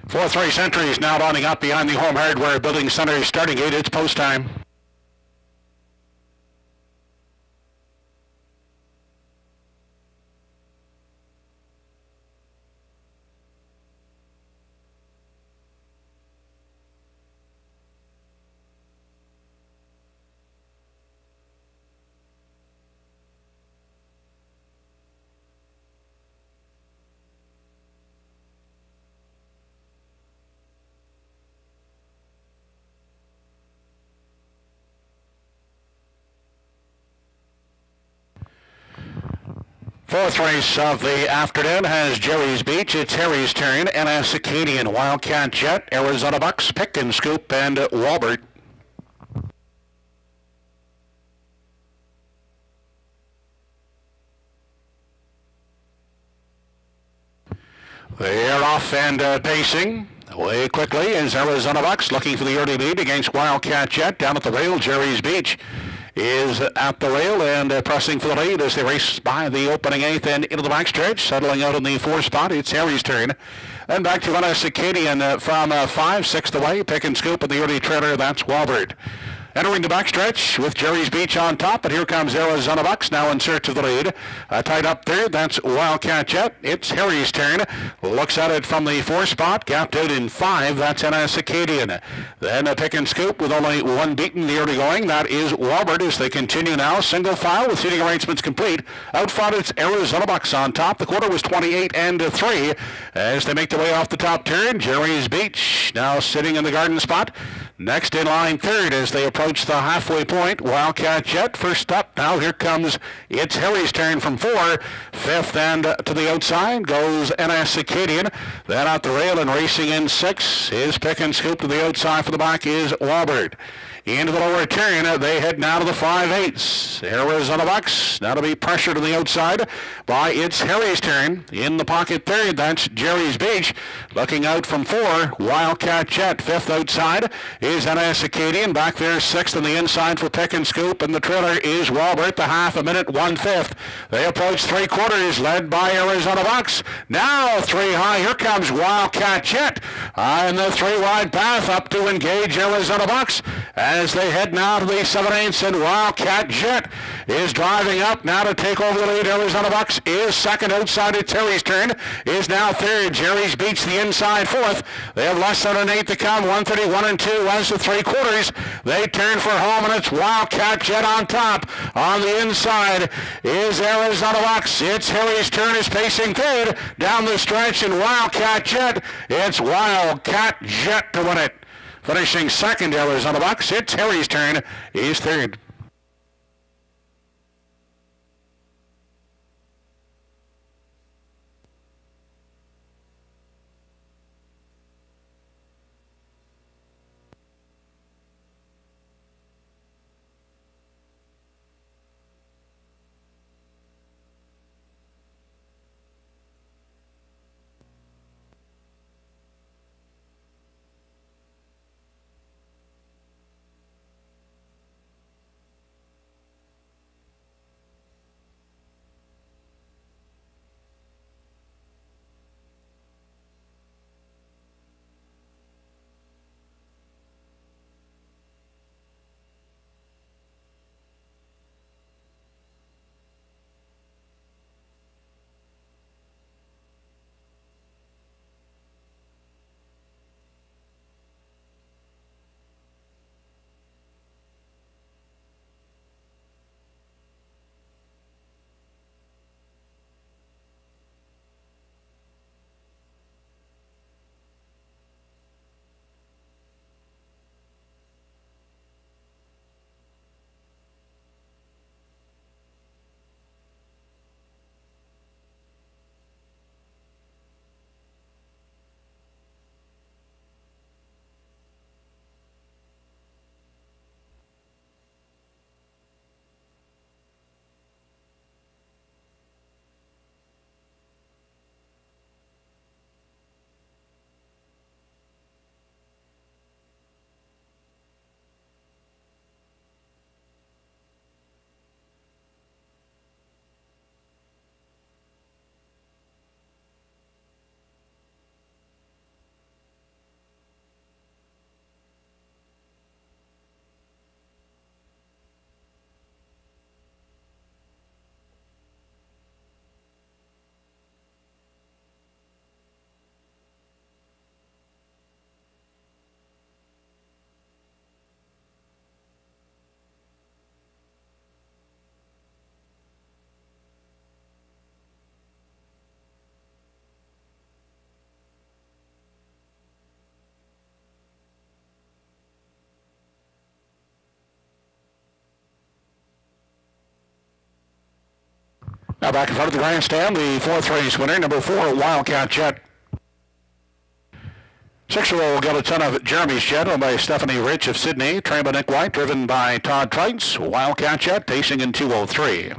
Fourth race entry is now lining up behind the Home Hardware Building Center starting gate. It's post time. Fourth race of the afternoon has Jerry's Beach. It's Harry's turn. NS Acadian, Wildcat Jet, Arizona Bucks, Pick and Scoop, and Walbert. They're off and pacing. Away quickly is Arizona Bucks looking for the early lead against Wildcat Jet. Down at the rail, Jerry's Beach is at the rail and pressing for the lead as they race by the opening eighth and into the backstretch. Settling out in the fourth spot, it's Harry's turn. Then back to NS Acadian from 5/6 away. Pick and Scoop in the early trailer, that's Walbert. Entering the backstretch with Jerry's Beach on top, but here comes Arizona Bucks now in search of the lead. Tied up there, that's Wildcat Jet. It's Harry's turn. Looks at it from the fourth spot, gapped out in 5, that's NS Acadian. Then a Pick and Scoop with only one beaten the early going, that is Walbert as they continue now. Single file with seating arrangements complete. Out front it's Arizona Bucks on top. The quarter was 28-3 as they make their way off the top turn. Jerry's Beach now sitting in the garden spot. Next in line third as they approach the halfway point. Wildcat Jet first up. Now here comes, it's Harry's turn from 4. Fifth and to the outside goes NS Acadian. Then out the rail and racing in 6 is Pick and Scoop. To the outside for the back is Walbert. Into the lower turn, they head now to the 5/8. Arizona Bucks now to be pressured on the outside by it's Harry's turn. In the pocket third, that's Jerry's Beach. Looking out from 4, Wildcat Jet. Fifth outside is NS Acadian. Back there, 6th on the inside for Pick and Scoop. And the trailer is Walbert, the half a minute, 1/5. They approach 3/4, led by Arizona Bucks. Now 3 high, here comes Wildcat Jet. And the 3 wide path up to engage Arizona Bucks. And as they head now to the 7/8, and Wildcat Jet is driving up now to take over the lead. Arizona Bucks is second outside. It's Harry's turn, is now third. Jerry's beats the inside fourth. They have less than an 8 to come. 131 and 2 as the 3/4. They turn for home, and it's Wildcat Jet on top. On the inside is Arizona Bucks. It's Harry's turn, is pacing third down the stretch, and Wildcat Jet. It's Wildcat Jet to win it. Finishing second, Arizona Bucks. It's Harry's turn. He's third. Now back in front of the grandstand, the fourth race winner, number 4, Wildcat Jet. 6-year-old got a ton of Jeremy's Jet, owned by Stephanie Rich of Sydney. Trained by Nick White, driven by Todd Trites. Wildcat Jet, pacing in 2:03.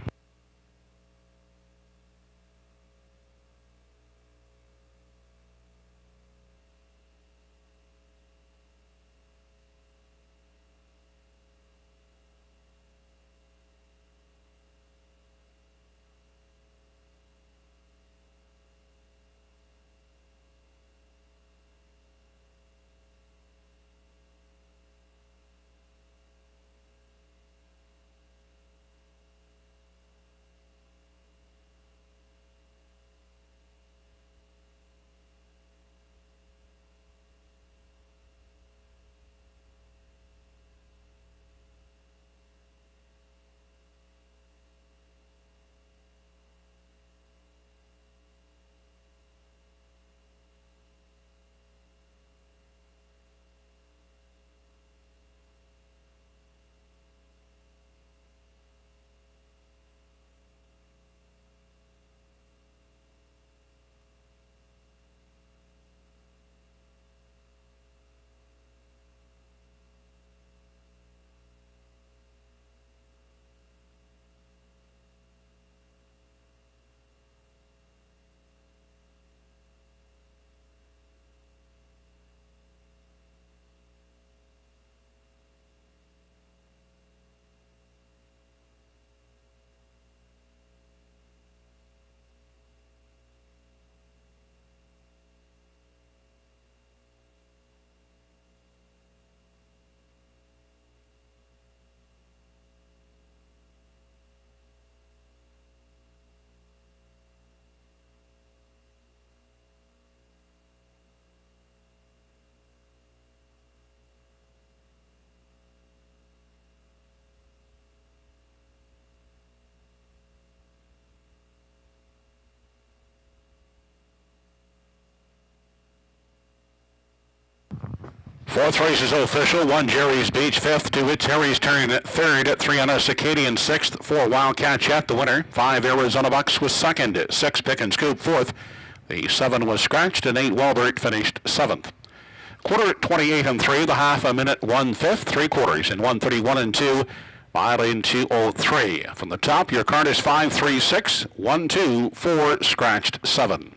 Fourth race is official. 1 Jerry's Beach, fifth. 2 It's Harry's Turn, third. 3 on us Acadian, sixth. 4 Wildcat Chat, the winner. 5 Arizona Bucks was second. 6 Pick and Scoop, fourth. The 7 was scratched, and 8 Walbert finished seventh. Quarter at 28 and 3. The half a minute 1/5. 3 quarters in 1:31 and 2. Mile in 2:03. From the top, your card is 536 12 4 scratched 7.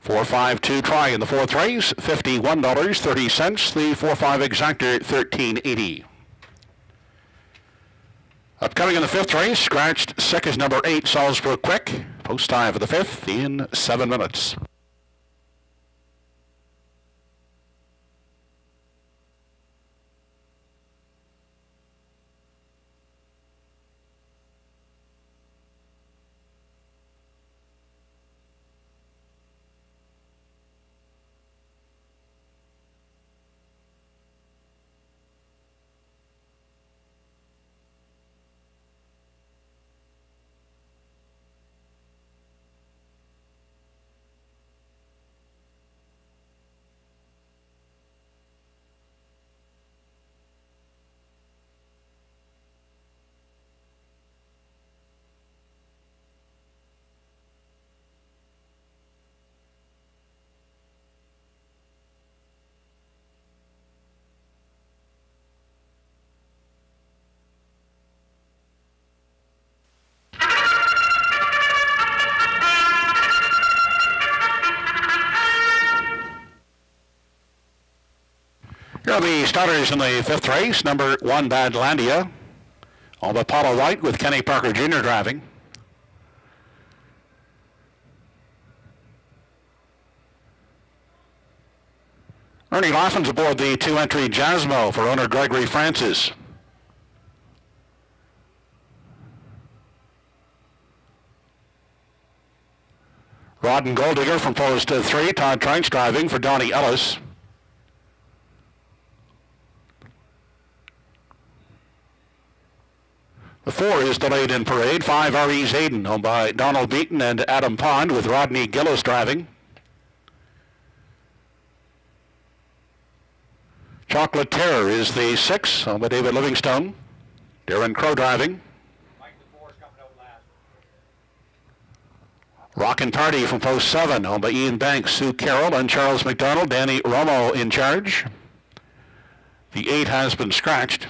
452 try in the fourth race, $51.30. The 4-5 exactor, $13.80. Upcoming in the fifth race, scratched sick is number 8, Salzburg Quick. Post time for the fifth in 7 minutes. Here are the starters in the fifth race. Number 1, Badlandia. On the Apollo White with Kenny Parker Jr. driving. Ernie Laughlin's aboard the 2-entry Jasmo for owner Gregory Francis. Rod and Golddigger from post 3. Todd Trench driving for Donnie Ellis. The 4 is delayed in parade. 5 R.E.'s Aiden, owned by Donald Beaton and Adam Pond with Rodney Gillis driving. Chocolate Terror is the 6, owned by David Livingstone. Darren Crow driving. Mike the 4 is coming out last. Rockin' Party from post 7, owned by Ian Banks, Sue Carroll, and Charles McDonald. Danny Romo in charge. The 8 has been scratched.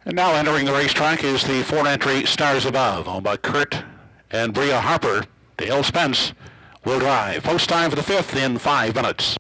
And now entering the racetrack is the 4-entry Stars Above, owned by Kurt and Bria Harper. Dale Spence will drive. Post time for the fifth in 5 minutes.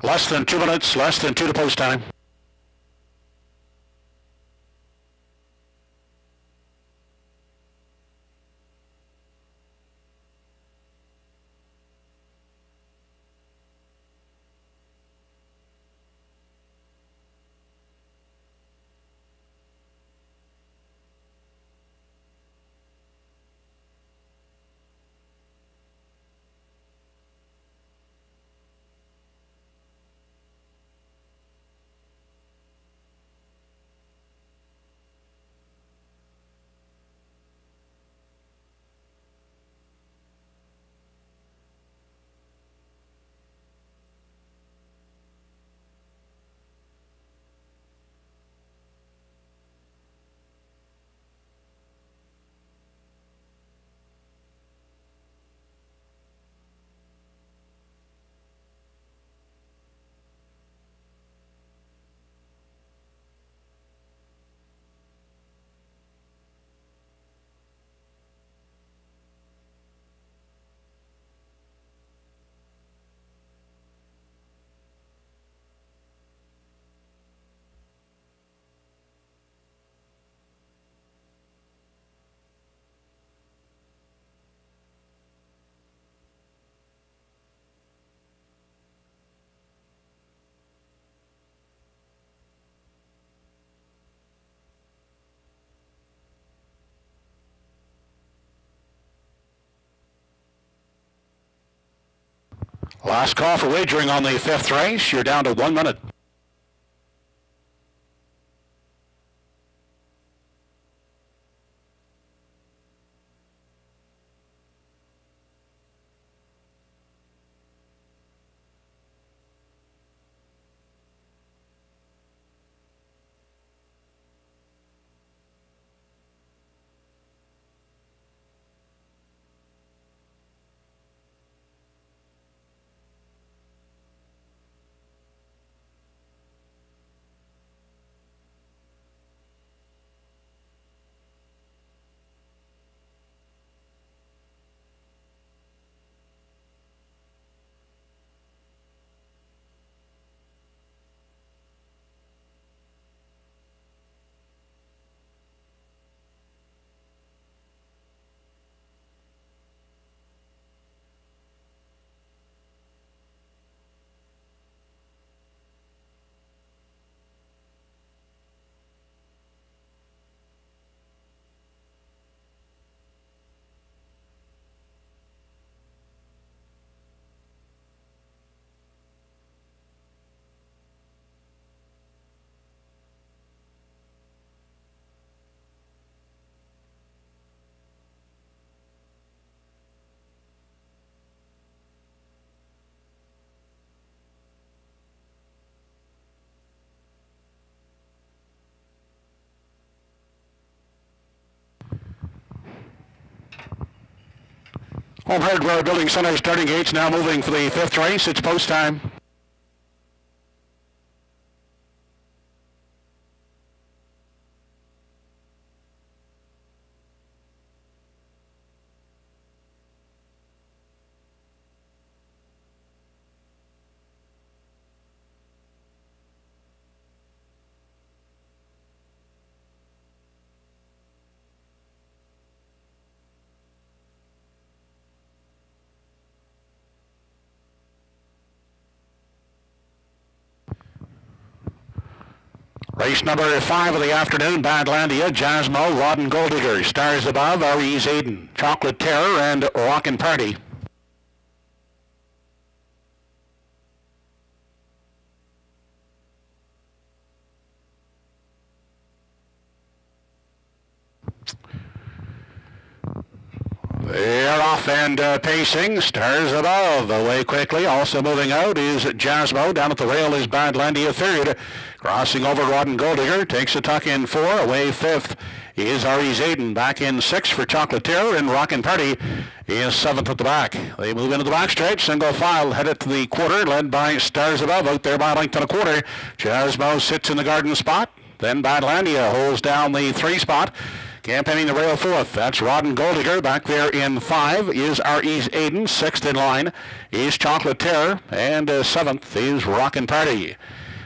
Less than 2 minutes, less than 2 to post time. Last call for wagering on the 5th race. You're down to 1 minute. Home Hardware Building Center starting gates now moving for the 5th race. It's post time. Race number 5 of the afternoon, Badlandia, Jasmo, Rod and Gold Digger, Stars Above, R.E.'s Aiden, Chocolate Terror, and Rockin' Party. They're off and pacing. Stars Above away quickly. Also moving out is Jasmo. Down at the rail is Badlandia third. Crossing over Rod and Gold Digger. Takes a tuck in 4. Away 5th is R.E.'s Aiden. Back in 6th for Chocolate Terror. And Rockin' Party is 7th at the back. They move into the backstretch. Single file headed to the quarter. Led by Stars Above out there by a length and a quarter. Jasmo sits in the garden spot. Then Badlandia holds down the 3 spot. Campaigning the rail fourth, that's Rodden Goldiger. Back there in 5 is R.E.'s Aiden. 6th in line is Chocolate Terror. And 7th is Rockin' Party.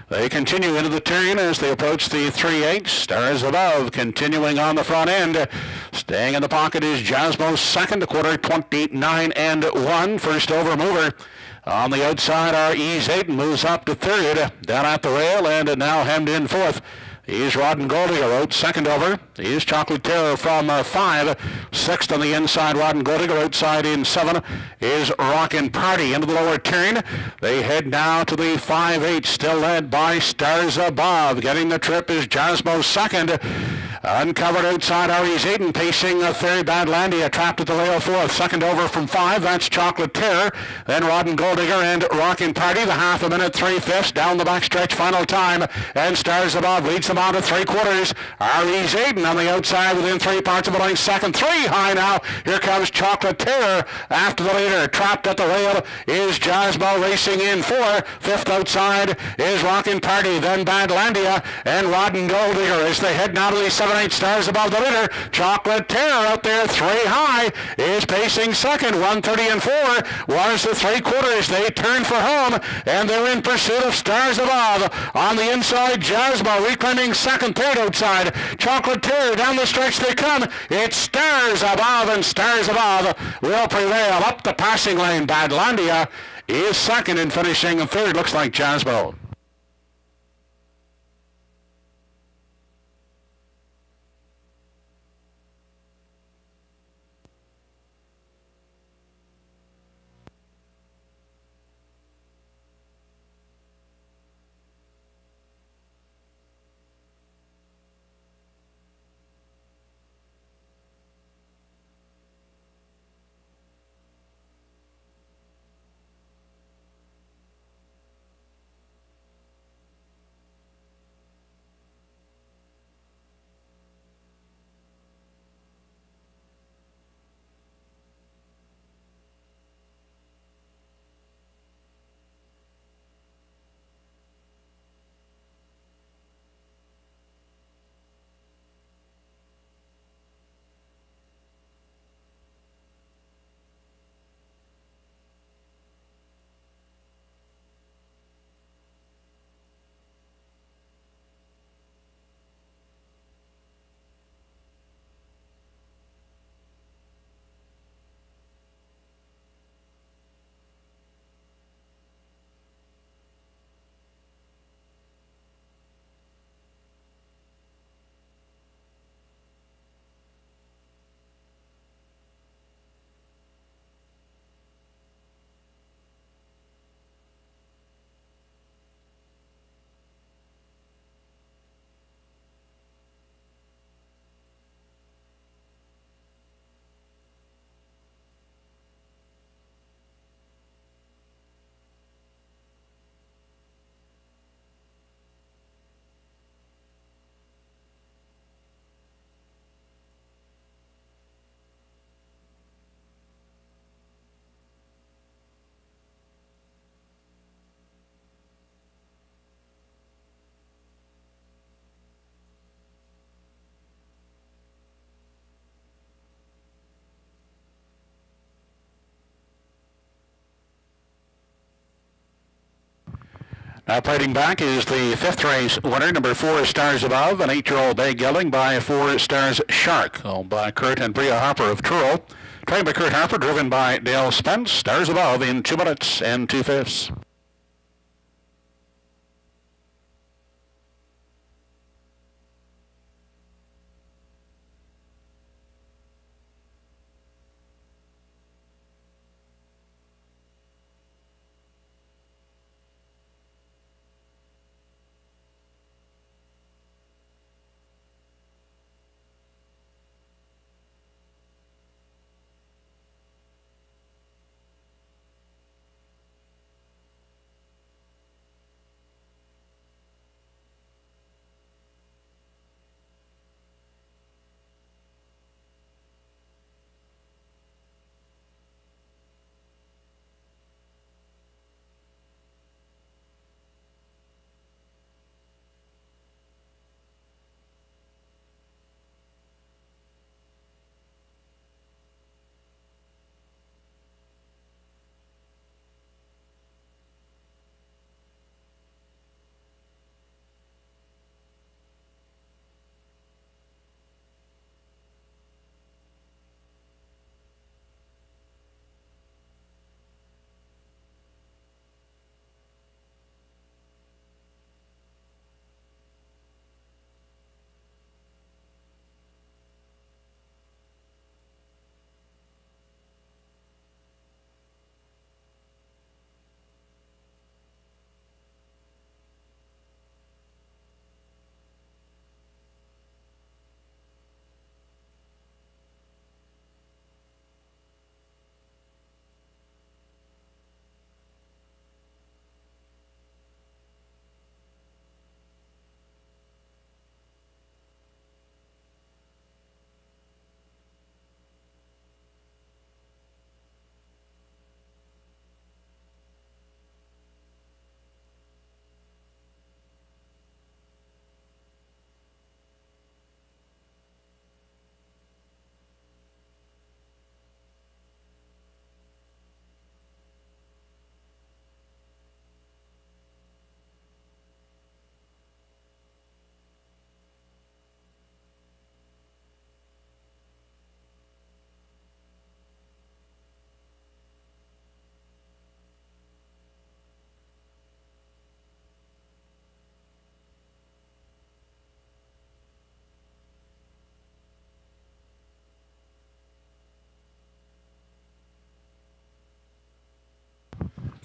They continue into the turn as they approach the 3/8. Stars Above continuing on the front end. Staying in the pocket is Jasmo. Second, a quarter 29 and 1. First over mover. On the outside, R.E.'s Aiden moves up to third. Down at the rail and now hemmed in fourth. He's Rodden Goldiger out. Second over is Chocolate Terror from 5. 6th on the inside, Rodden Goldiger. Outside in 7 is Rockin' Party. Into the lower turn. They head now to the 5/8. Still led by Stars Above. Getting the trip is Jasmo. Second. Uncovered outside, R.E.'s Aiden pacing third. Badlandia trapped at the rail fourth. Second over from 5. That's Chocolate Terror. Then Rodden Goldiger and Rockin' Party. The half a minute, 3/5 down the backstretch. Final time. And Stars Above leads them on to 3/4. R.E.'s Aiden on the outside within 3 parts of a length. Second, 3 high now. Here comes Chocolate Terror after the leader. Trapped at the rail is Jasmo racing in 4. 5th outside is Rockin' Party. Then Badlandia and Rodden Goldiger as they head now to the 7/8. Stars Above the leader. Chocolate Terror out there 3 high is pacing second. 1:30 and 4 was the 3/4. They turn for home and they're in pursuit of Stars Above. On the inside, Jasmo reclaiming second. Third outside, Chocolate Terror. Down the stretch they come. It's Stars Above, and Stars Above will prevail up the passing lane. Badlandia is second and finishing third. Looks like Jasmo. Now fighting back is the 5th race winner, number 4 Stars Above, an 8-year-old bay gelding by 4 Stars Shark, owned by Kurt and Bria Harper of Truro. Trained by Kurt Harper, driven by Dale Spence. Stars Above in 2 minutes and 2/5.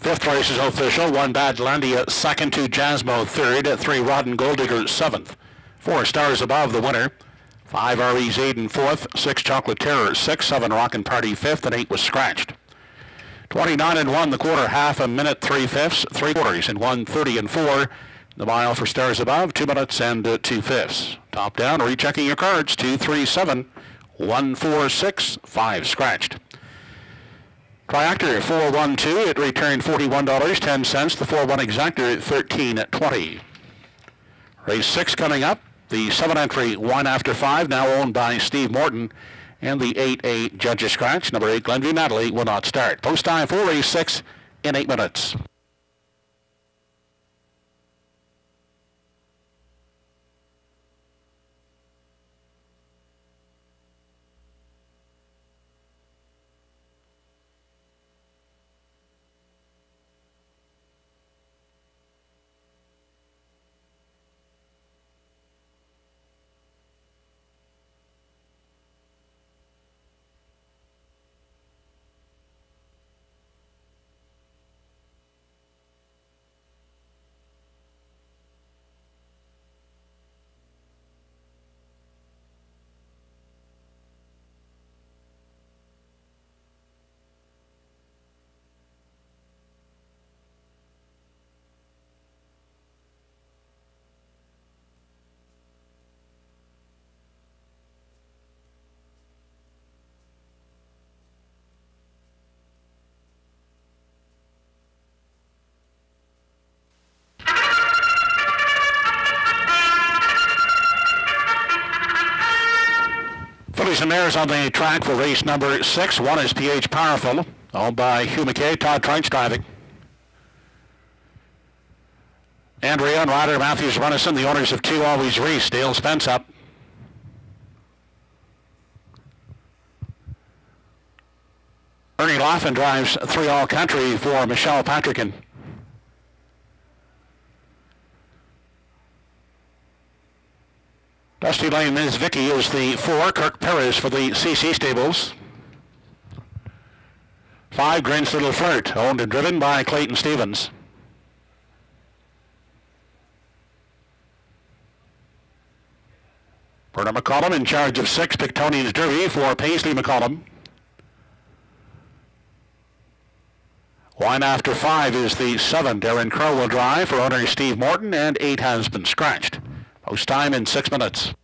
Fifth race is official. 1 Badlandia second, 2 Jasmo third, 3 Rodden Golddigger seventh. 4 Stars Above the winner. 5 RE's Aiden fourth, 6 Chocolate Terror sixth, 7 Rockin' Party fifth, and 8 was scratched. 29 and 1 the quarter, half a minute 3/5, 3/4 in 1:30 and 4. The mile for Stars Above, 2 minutes and 2/5. Top down, rechecking your cards, 237, 146, 5 scratched. Triactor 412, it returned $41.10. The 4-1 exactor 13.20. Race 6 coming up. The 7 entry 1 after 5, now owned by Steve Morton. And the 8A Judges Scratch. Number 8 Glenview Natalie will not start. Post time for race 6 in 8 minutes. Fillies and mares on the track for race number 6. 1 is PH Powerful, owned by Hugh McKay, Todd Trench driving. Andrea and Ryder Matthews Runnison, the owners of 2 Always Reese. Dale Spence up. Ernie Laughlin drives 3 All Country for Michelle Patrickin. Dusty Lane Ms. Vicky is the 4. Kirk Perez for the CC Stables. 5 Grinch Little Flirt, owned and driven by Clayton Stevens. Bernard McCollum in charge of 6 Pictonian's Derby for Paisley McCollum. 1 after 5 is the 7 Darren Crow will drive for owner Steve Morton, and 8 has been scratched. Post time in 6 minutes.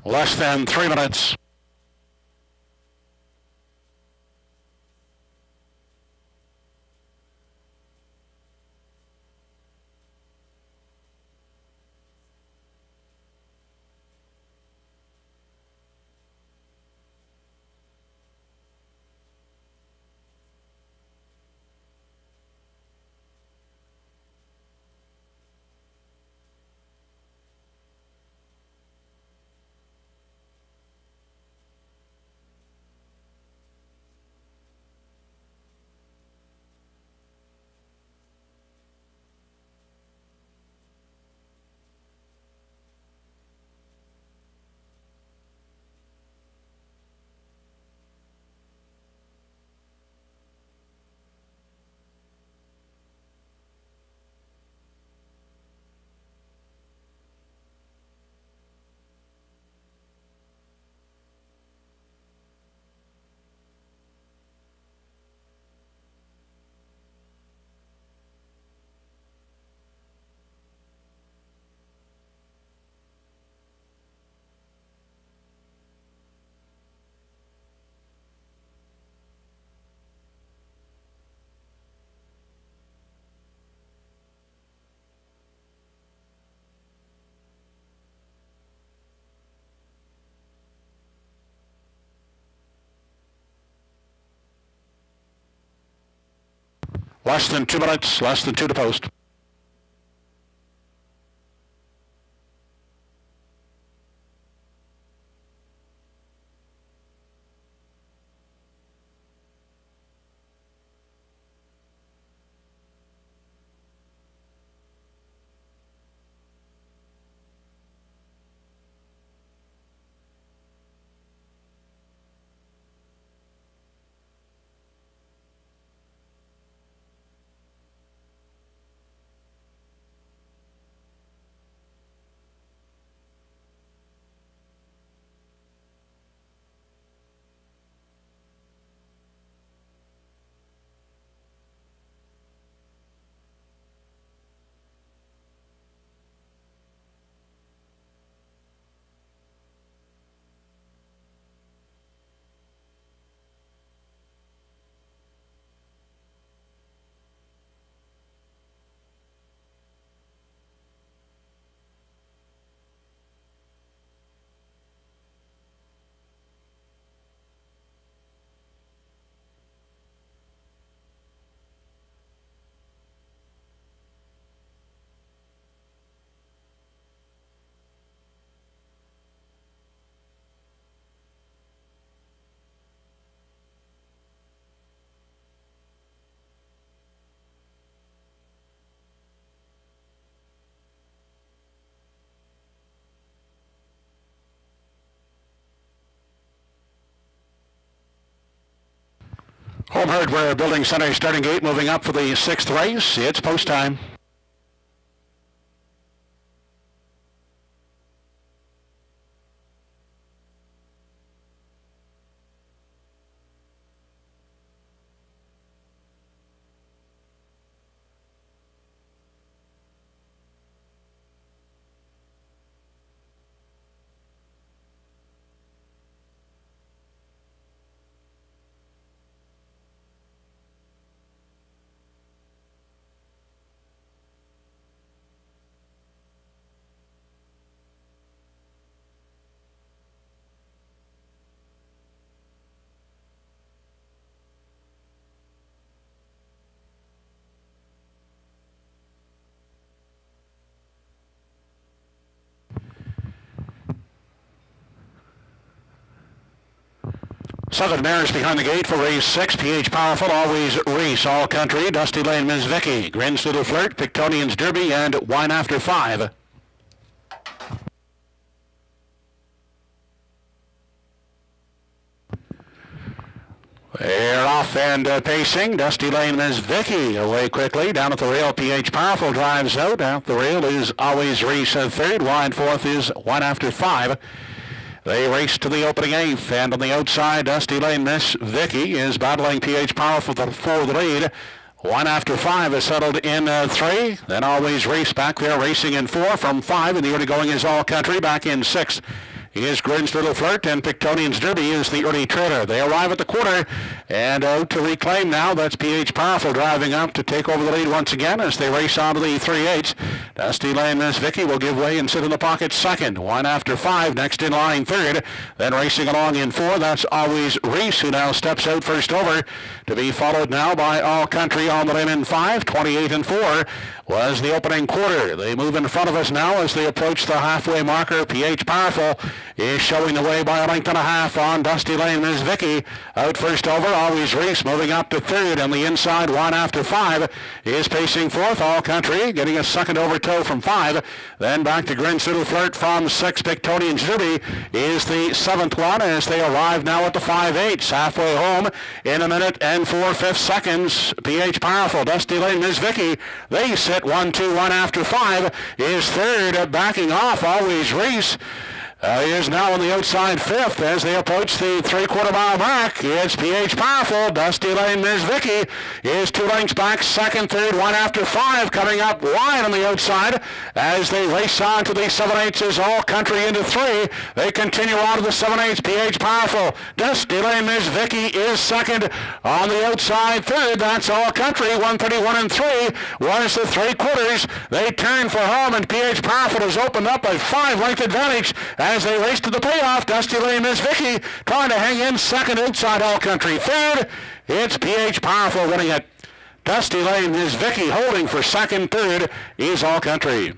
Less than 3 minutes. Less than 2 minutes, less than 2 to post. Home Hardware Building Center starting gate moving up for the 6th race. It's post time. Southern Mares behind the gate for race 6. PH Powerful, Always Race, All Country, Dusty Lane, Ms. Vicky, Grins Little Flirt, Pictonian's Derby, and Wine After 5. They're off and pacing. Dusty Lane, Ms. Vicky away quickly. Down at the rail, PH Powerful drives out. Out the rail is Always Race third. Wide fourth is Wine After 5. They race to the opening 8th, and on the outside, Dusty Lane, Miss Vicky is battling PH Powerful for the lead. Wine After 5 is settled in 3. Then Always Race back there racing in 4 from 5, and the early going is All Country. Back in 6th is Grin's Little Flirt, and Pictonian's Derby is the early trailer. They arrive at the quarter, and out to reclaim now. That's PH Powerful driving up to take over the lead once again as they race on to the 3/8. Dusty Lane Miss Vicky will give way and sit in the pocket second. 1 after 5, next in line third. Then racing along in 4, that's Always Reese, who now steps out first over, to be followed now by All Country on the lane in 5. 28 and 4 was the opening quarter. They move in front of us now as they approach the halfway marker. PH Powerful is showing the way by a length and a half on Dusty Lane Miss Vicky. Out first over, Always Reese moving up to third, and the inside 1 after 5 is pacing fourth. All Country getting a second over toe from 5. Then back to Grin's Little Flirt from 6. Pictonian's Derby is the 7th one as they arrive now at the 5/8. Halfway home in a minute and 4/5 seconds. PH Powerful, Dusty Lane Miss Vicky, they sit 1-2. 1 after 5 is third. Backing off, Always Reese is now on the outside 5th as they approach the 3/4 mile mark. It's PH Powerful. Dusty Lane Miss Vicky is 2 lengths back, second, third, 1 after 5, coming up wide on the outside as they race on to the 7/8 is All Country into 3. They continue on to the 7/8. PH Powerful. Dusty Lane Miss Vicky is second on the outside third. That's All Country. 1:31 and 3 was the 3/4. They turn for home, and PH Powerful has opened up a 5-length advantage as they race to the payoff. Dusty Lane Miss Vicky trying to hang in second outside All Country. Third, it's PH Powerful winning it. Dusty Lane Miss Vicky holding for second. Third is All Country.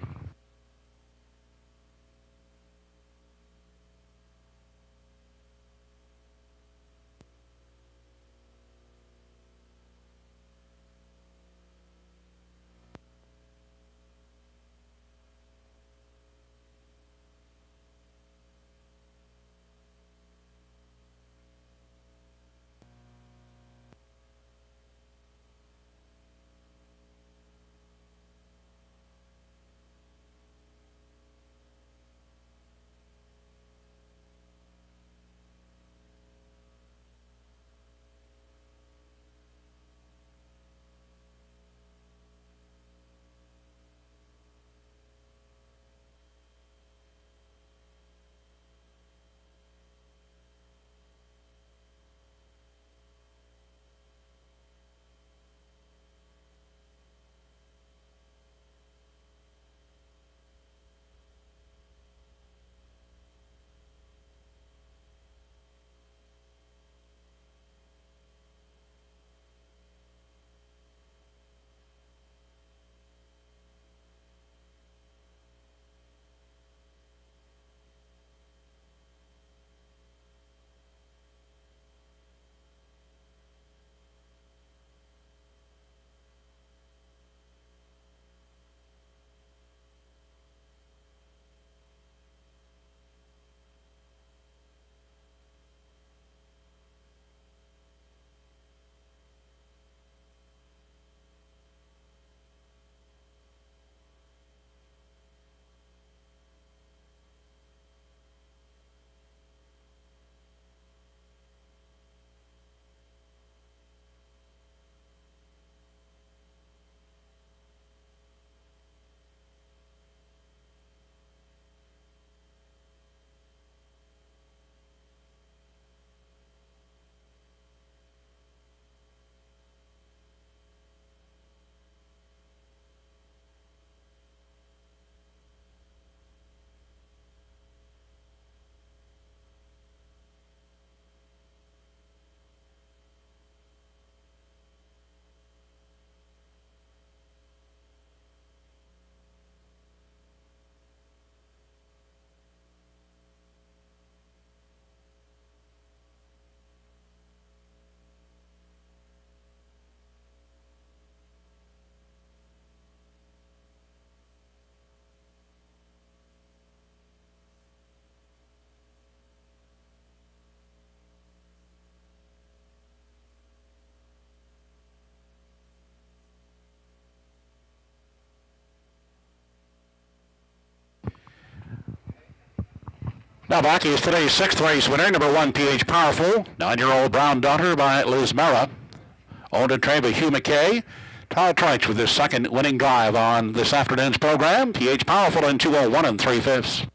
Now back is today's 6th race winner, number 1, PH Powerful, 9-year-old Brown Daughter by Liz Mara. Owned and trained by Hugh McKay. Todd Treich with his second winning drive on this afternoon's program. PH Powerful in 2:01 3/5.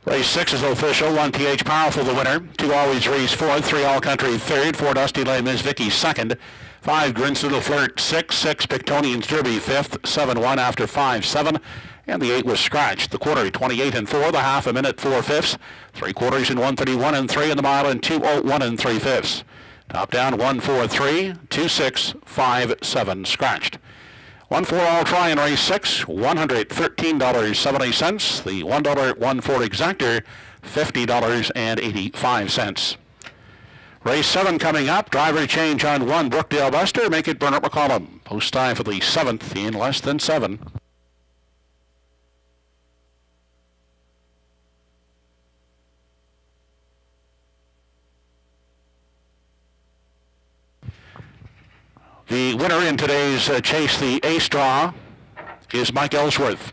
Race 6 is official. 1 TH Powerful the winner. 2 Always Reese fourth. 3 All Country third. 4 Dusty Lay Miss Vicky second. 5 Grin's Little Flirt sixth. 6 Pictonian's Derby fifth. 7-1 after 5-7. And the 8 was scratched. The quarter 28 and 4. The half a minute 4/5. 3/4 in 1:31 and 3. And the mile in 2:01 and 3/5. Top down 1-4-3. 2-6 5-7 scratched. 1-4 all try in race 6, $113.70. The $1 1-4 exactor, $50.85. Race 7 coming up. Driver change on 1, Brookdale Buster. Make it Bernard McCollum. Post time for the 7th in less than 7. The winner in today's chase, the ace draw, is Mike Ellsworth.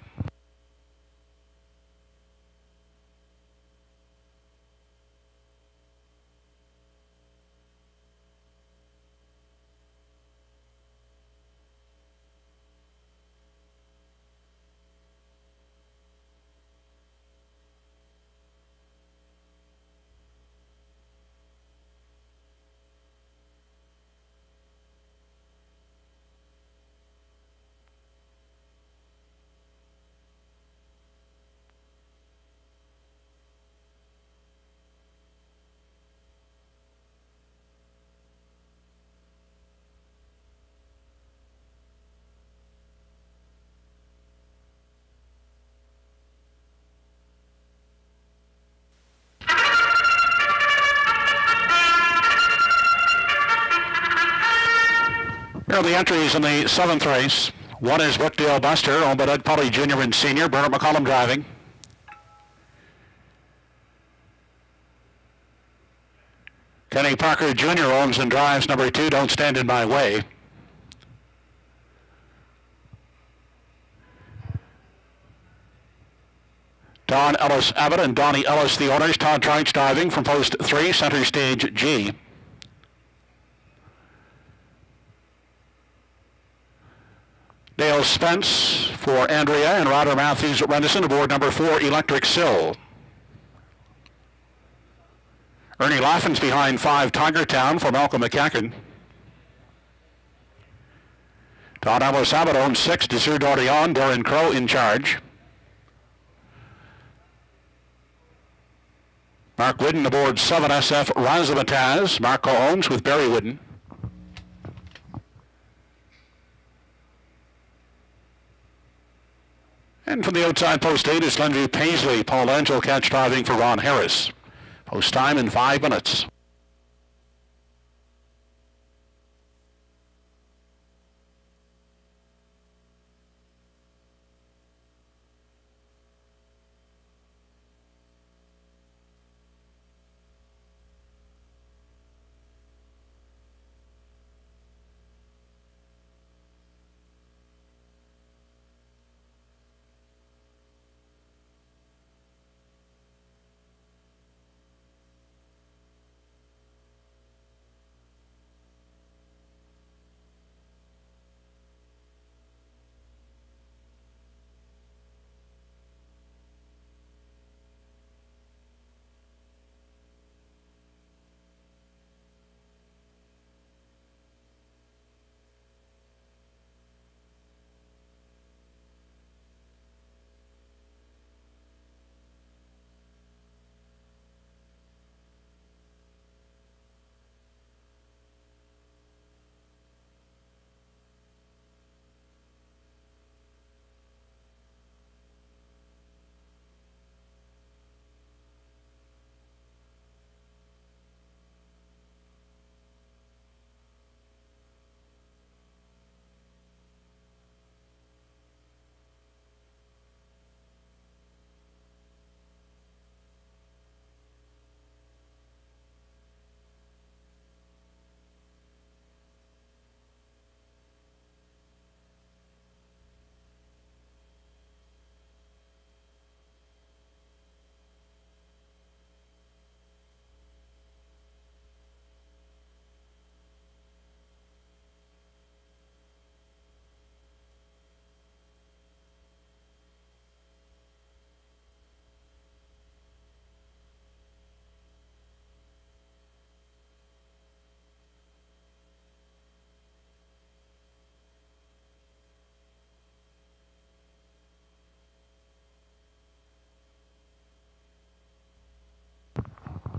Here are the entries in the 7th race. 1 is Brookdale Buster, owned by Doug Polly Jr. and Sr., Bernard McCollum driving. Kenny Parker Jr. owns and drives number 2, Don't Stand in My Way. Don Ellis Abbott and Donnie Ellis, the owners. Todd Trites driving from post 3, center stage G. Dale Spence for Andrea and Ryder Matthews Rendison aboard number 4, Electric Sill. Ernie Laffins behind 5, Tiger Town for Malcolm McCacken. Todd Ellis Abbott owns 6, Desir Dorion, Darren Crow in charge. Mark Whidden aboard 7, SF Razamataz. Mark co-owns with Barry Whidden. And from the outside, post 8 is Glenview Paisley. Paul Angel catch driving for Ron Harris. Post time in 5 minutes.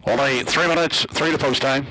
Only 3 minutes, 3 to post time.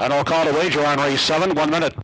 Final call to wager on race 7, 1 minute.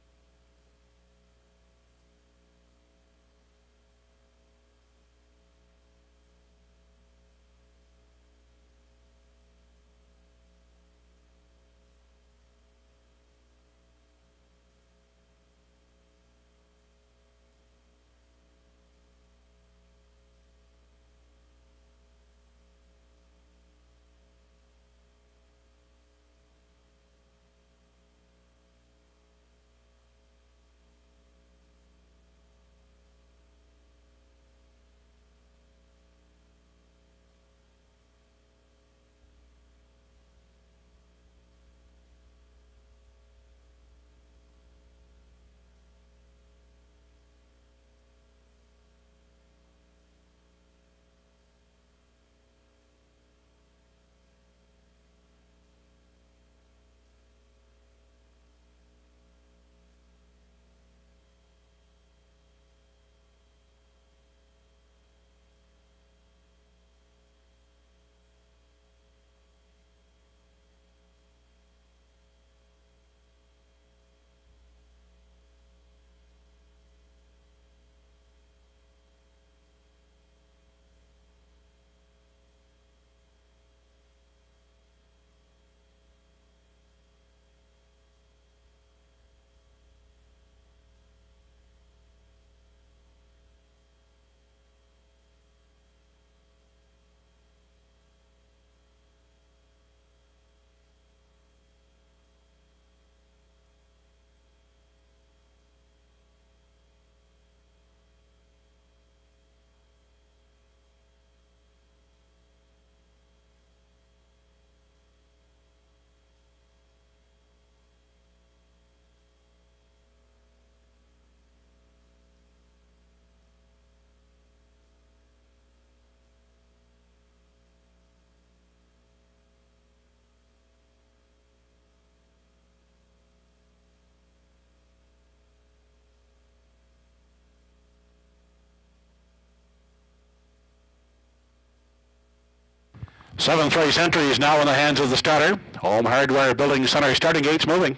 Seventh race entry is now in the hands of the starter. Home Hardware Building Center starting gates moving.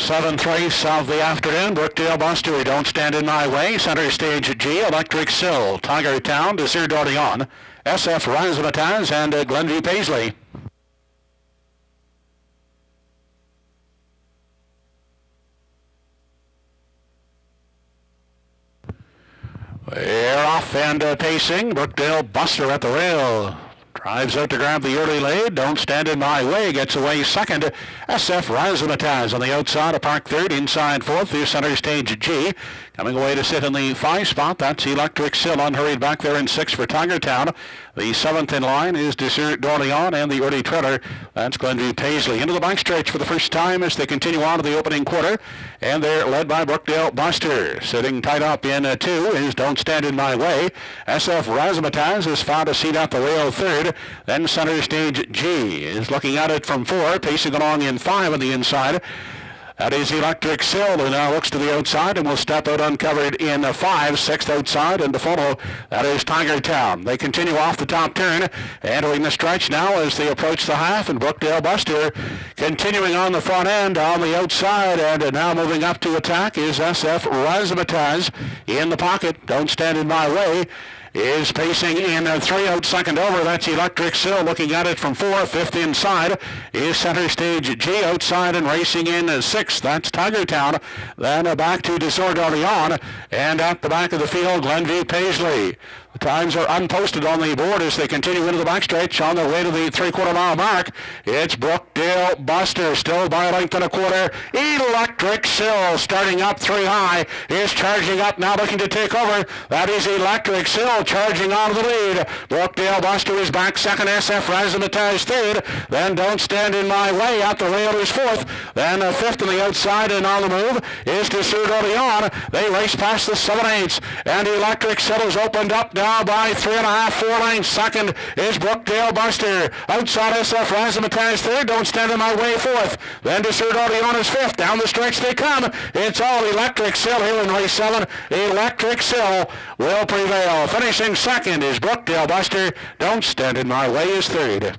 Seventh race of the afternoon, Brookdale Buster, Don't Stand in My Way, Center Stage G, Electric Sill, Tiger Town, Desir d'Orléans, SF Razzmatazz, and Glenview Paisley. They're off and pacing, Brookdale Buster at the rail. Drives out to grab the early lead. Don't Stand in My Way gets away second. SF Razzmatazz on the outside of Park third. Inside fourth through center stage G. Coming away to sit in the 5 spot, that's Electric Sill, unhurried back there in 6 for Tiger Town. The 7th in line is Desert d'Orléans, and the early trailer, that's Glenview Paisley. Into the backstretch for the first time as they continue on to the opening quarter, and they're led by Brookdale Buster. Sitting tight up in 2 is Don't Stand in My Way. SF Razzmatazz has found a seat at the rail third. Then center stage G is looking at it from 4, pacing along in 5 on the inside. That is Electric Sill, who now looks to the outside and will step out uncovered in 5, 6th outside, and to follow, that is Tiger Town. They continue off the top turn, entering the stretch now as they approach the half, and Brookdale Buster continuing on the front end on the outside, and now moving up to attack is SF Razzmatazz in the pocket. Don't Stand in My Way is pacing in 3 out, second over. That's Electric Sill looking at it from 4. 5th inside is center stage G outside and racing in 6th. That's Tiger Town. Then back to Desert d'Orléans, and at the back of the field, Glenview Paisley. The times are unposted on the board as they continue into the backstretch on their way to the 3/4 mile mark. It's Brookdale Buster, still by a length and a quarter. Electric Sill starting up 3 high, is charging up now, looking to take over. That is Electric Sill charging on the lead. Brookdale Buster is back second, SF Razzmatazz third. Then Don't Stand in My Way at the rail is 4th. Then 5th on the outside, and on the move is Desert d'Orléans. They race past the 7/8, and Electric Sill is opened up now by 3.5, 4 lengths. Second is Brookdale Buster. Outside SF Razzmatazz third. Don't Stand in My Way 4th. Then Desert d'Orléans is 5th. Down the stretch they come. It's all Electric Sill here in race 7. Electric Sill will prevail. Finishing second is Brookdale Buster. Don't Stand in My Way is third.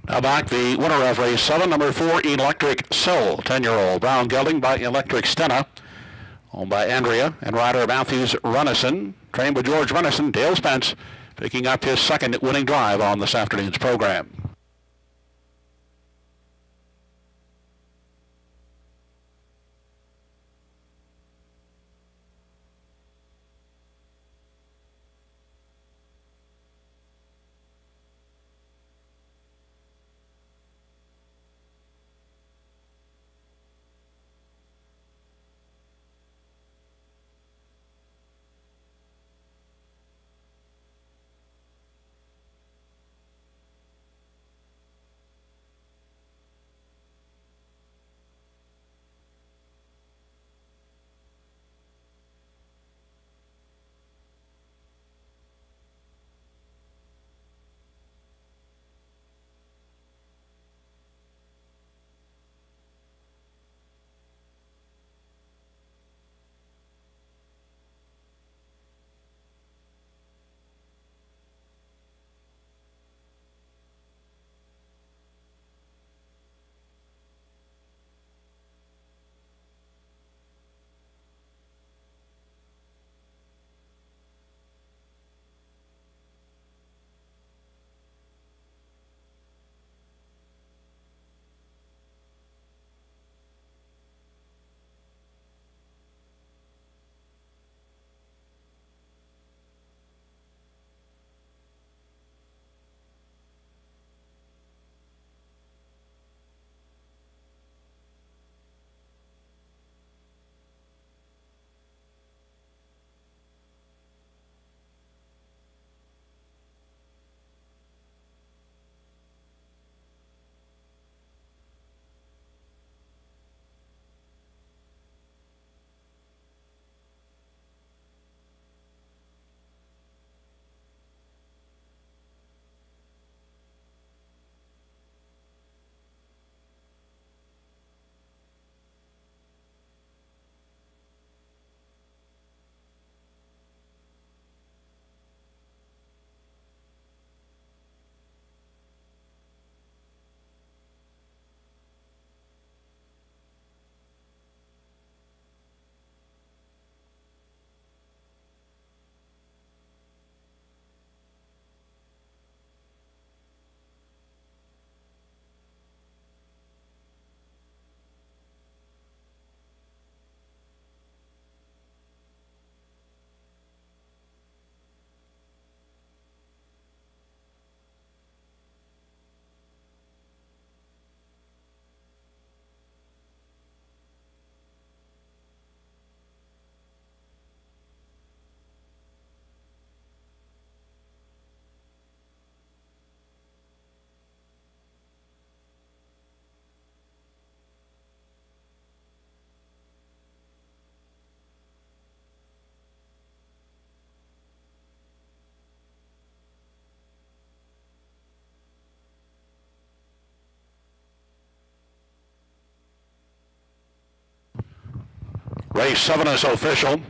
Now back the winner of race 7, number 4, Electric Sill, 10-year-old. Brown gelding by Electric Stena, owned by Andrea and rider Matthews Runnison, trained by George Runnison. Dale Spence picking up his second winning drive on this afternoon's program. Race 7 is official.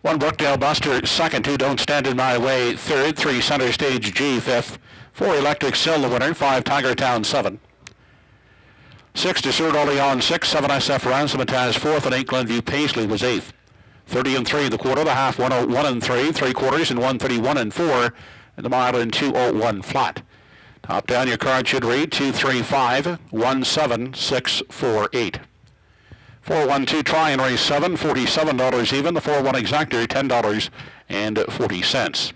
1 Brookdale Buster, second. 2 Don't Stand in My Way, third. 3 Center Stage G, fifth. 4 Electric Sill, the winner. 5 Tiger Town, 7. 6 Desert Oleon, 6. 7 SF Razzmatazz, 4th. And 8 Glenview Paisley was 8th. 30 and 3 the quarter, the half 101 and 3, 3/4 and 131 and 4, and the mile in 201 flat. Top down your card should read 235 17648. 412 try in race 7, $47 even. The 4-1 exactor, $10.40.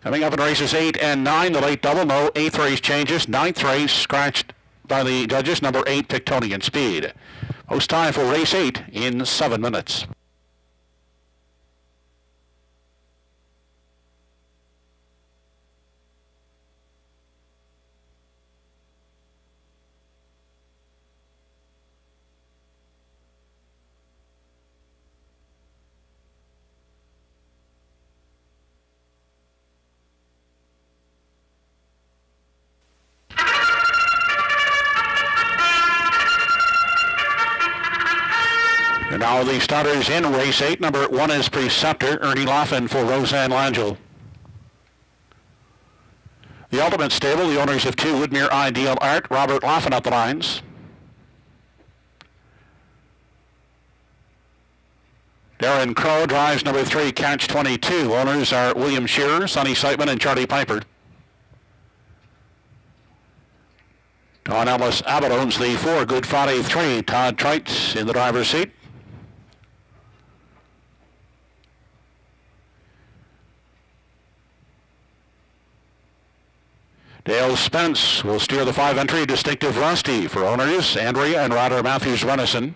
Coming up in races 8 and 9, the late double, no 8th race changes. 9th race scratched by the judges, number 8 Tectonian Speed. Post time for race 8 in 7 minutes. And now the starters in race 8. Number 1 is Preceptor, Ernie Laughlin for Roseanne Langell. The Ultimate Stable, the owners of 2 Woodmere Ideal Art, Robert Laughlin at the lines. Darren Crow drives number 3 Catch 22. Owners are William Shearer, Sonny Siteman, and Charlie Piper. Don Ellis Abbott owns the 4 Good Friday 3. Todd Trites in the driver's seat. Dale Spence will steer the 5-entry Distinctive Rusty for owners Andrea and Ryder Matthews Renison.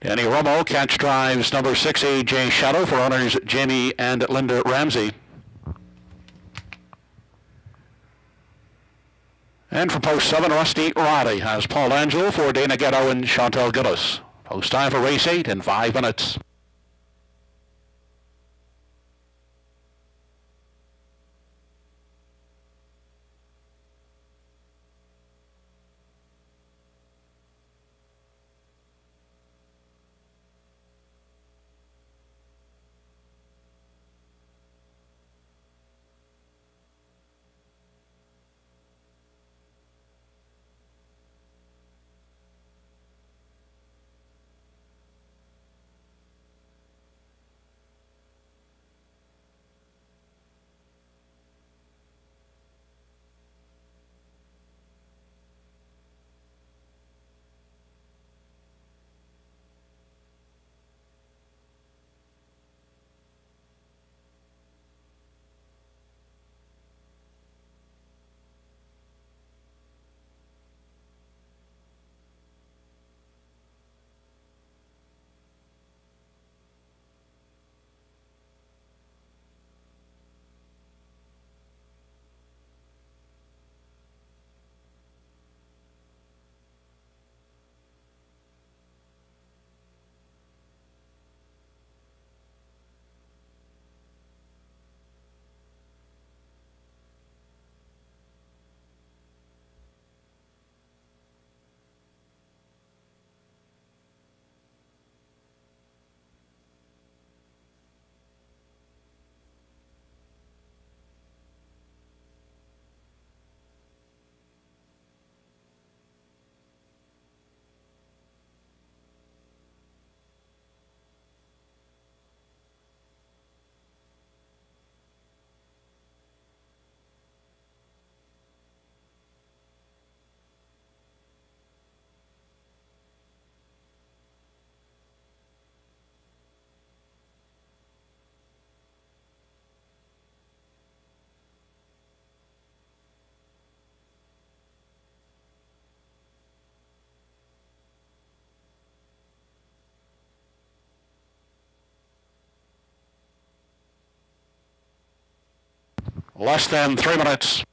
Danny Romo catch drives number 6 AJ Shadow for owners Jamie and Linda Ramsey. And for post 7, Rusty Roddy has Paul Angelo for Dana Ghetto and Chantal Gillis. Post time for race 8 in 5 minutes. Less than 3 minutes.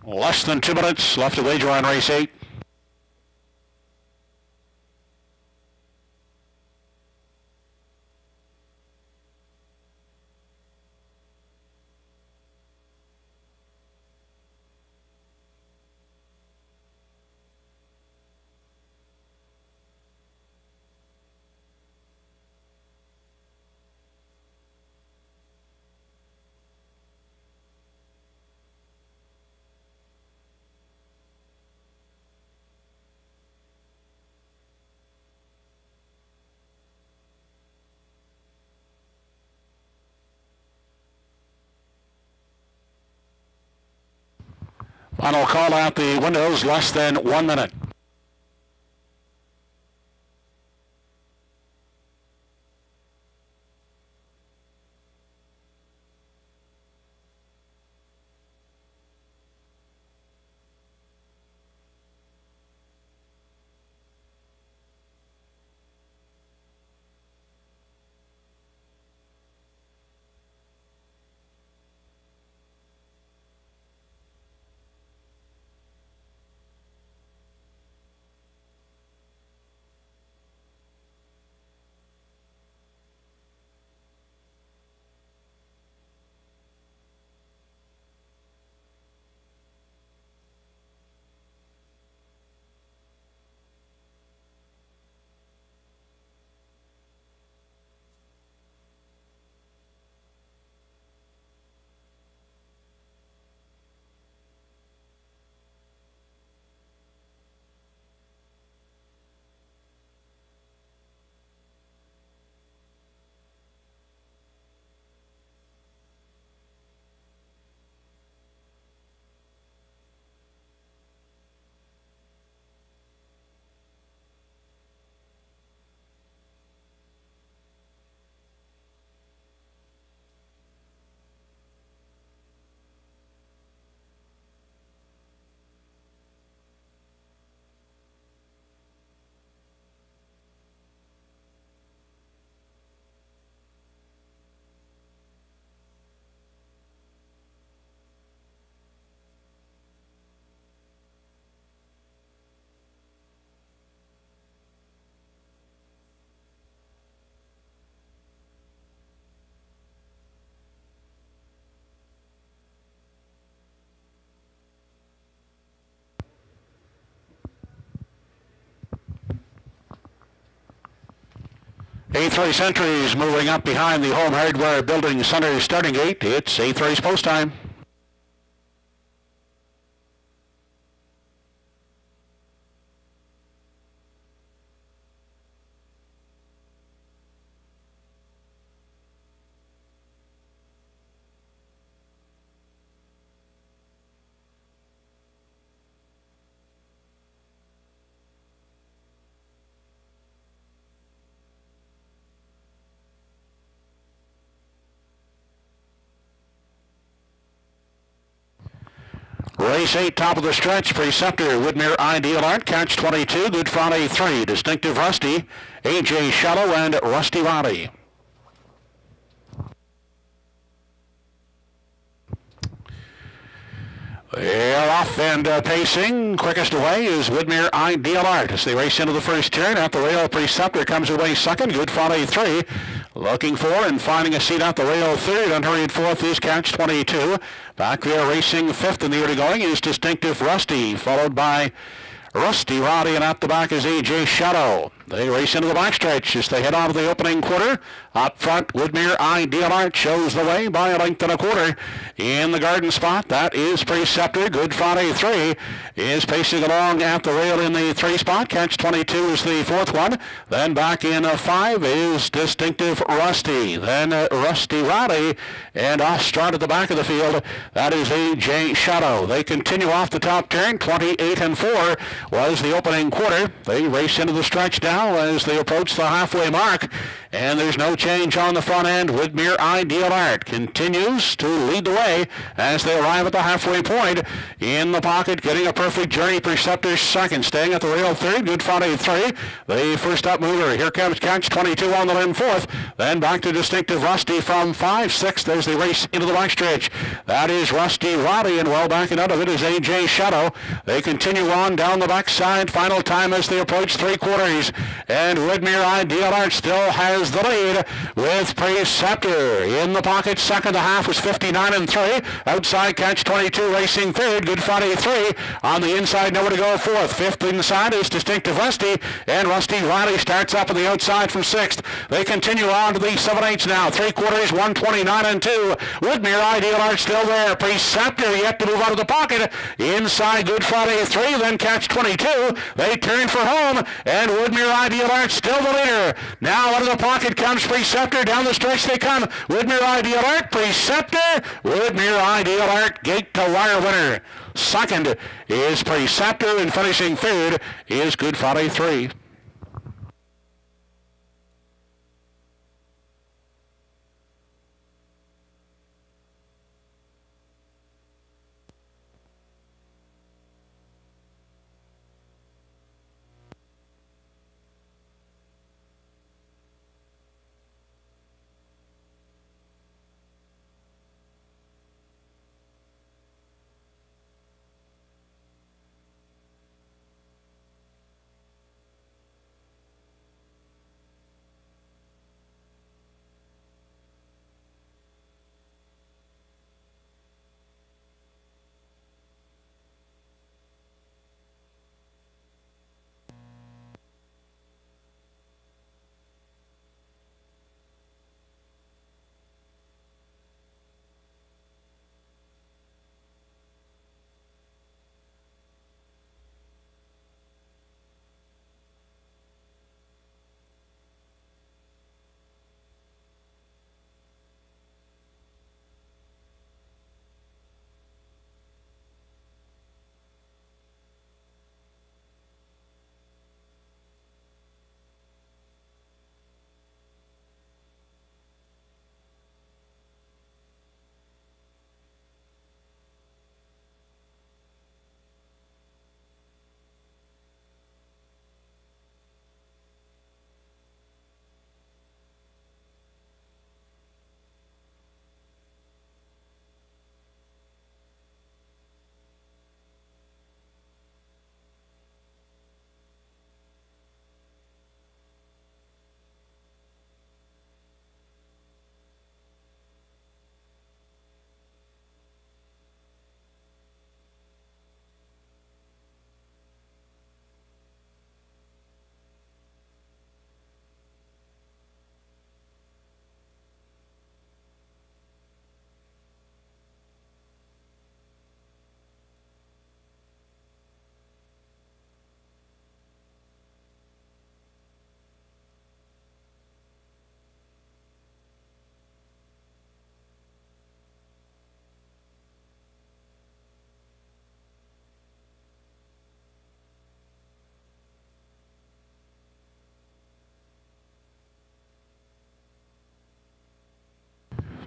Less than 2 minutes left to wager on race 8. Final call out the windows, less than 1 minute. Eighth race entries moving up behind the Home Hardware Building Center starting gate. It's eighth race post time. Race 8, top of the stretch, Preceptor, Woodmere Ideal Art, Catch 22, Good Friday 3, Distinctive Rusty, AJ Shallow, and Rusty Roddy. They're off and pacing. Quickest away is Woodmere Ideal Art as they race into the first turn. At the rail, Preceptor comes away second. Good Friday 3. Looking for and finding a seat at the rail third. Unhurried fourth is Catch 22. Back there racing fifth in the early going is Distinctive Rusty, followed by Rusty Roddy, and at the back is AJ Shadow. They race into the backstretch as they head on to the opening quarter. Up front, Woodmere Ideal Art shows the way by a length and a quarter. In the garden spot, that is Preceptor. Good Friday 3 is pacing along at the rail in the 3 spot. Catch 22 is the fourth one. Then back in 5 is Distinctive Rusty. Then Rusty Roddy, and off start at the back of the field, that is AJ Shadow. They continue off the top turn. 28 and 4 was the opening quarter. They race into the stretch now as they approach the halfway mark. And there's no change on the front end. Woodmere Ideal Art continues to lead the way as they arrive at the halfway point. In the pocket, getting a perfect journey. Preceptor second, staying at the rail third. Good Friday 3. The first up mover. Here comes Catch 22 on the limb fourth. Then back to Distinctive Rusty from 5-6 as they race into the backstretch. That is Rusty Roddy, and well backing out of it is AJ Shadow. They continue on down the backside. Final time as they approach three-quarters. And Woodmere Ideal Art still has the lead with Preceptor. In the pocket, second. The half was 59-3. Outside, Catch 22 racing third. Good Friday 3. On the inside, nowhere to go fourth. Fifth inside is Distinctive Rusty. And Rusty Riley starts up on the outside from sixth. They continue on to the 7/8 now. Three-quarters, 129-2. Woodmere Ideal Art still there. Preceptor yet to move out of the pocket. Inside, Good Friday 3. Then Catch 22. They turn for home. And Woodmere Ideal Art still the leader. Now out of the pocket comes Preceptor. Down the stretch they come. Woodmere Ideal Art, Preceptor. Woodmere Ideal Art, gate to wire winner. Second is Preceptor, and finishing third is Good Friday 3.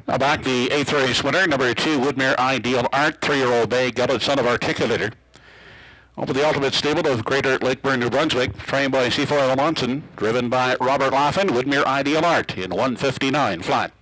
Now back the 8th race winner, number 2, Woodmere Ideal Art, 3-year-old bay gelded son of Articulator. Over the Ultimate Stable of Greater Lakeburn, New Brunswick, trained by Seafoil Monson, driven by Robert Laughlin, Woodmere Ideal Art in 1:59 flat.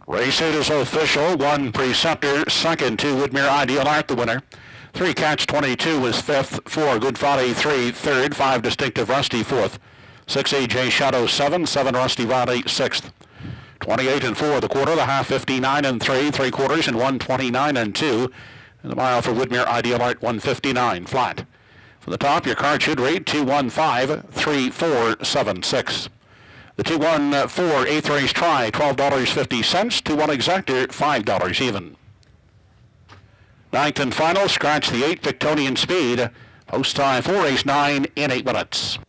Race 8 is official. 1 Preceptor, second. 2 Woodmere Ideal Art, the winner. 3 Catch 22 was fifth. 4 Good Folly 3 third. 5 Distinctive Rusty fourth. 6 AJ Shadow 7. 7 Rusty Valley sixth. 28 and 4 the quarter. The half 59 and 3 quarters, and 129 and 2. And the mile for Woodmere Ideal Art 159 flat. For the top, your card should read 215-3476. The 214 eighth race try, $12.50. 21 exactor, $5 even. Ninth and final, scratch the 8 Victonian Speed. Post time for race 9 in 8 minutes.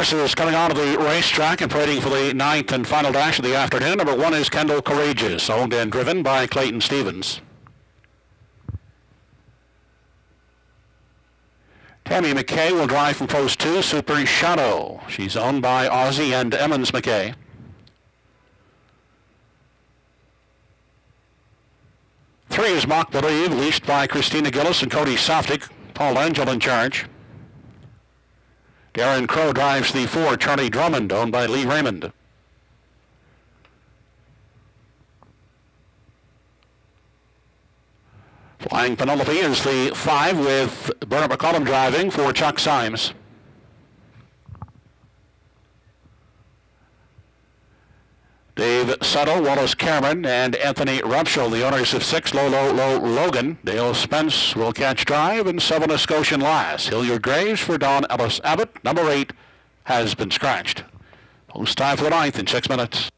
Horses coming onto the racetrack and parading for the 9th and final dash of the afternoon. Number 1 is Kendall Courageous, owned and driven by Clayton Stevens. Tammy McKay will drive from post 2, Super Shadow. She's owned by Ozzie and Emmons McKay. Three is Mock Believe, leased by Christina Gillis and Cody Softic. Paul Angel in charge. Darren Crow drives the 4, Charlie Drummond, owned by Lee Raymond. Flying Penelope is the 5 with Bernard McCollum driving for Chuck Symes. Dave Suttle, Wallace Cameron, and Anthony Rupshall, the owners of 6, Low Logan. Dale Spence will catch drive, and 7 is Scotian Lass. Hilliard Graves for Don Ellis Abbott. Number 8 has been scratched. Post time for the 9th in 6 minutes.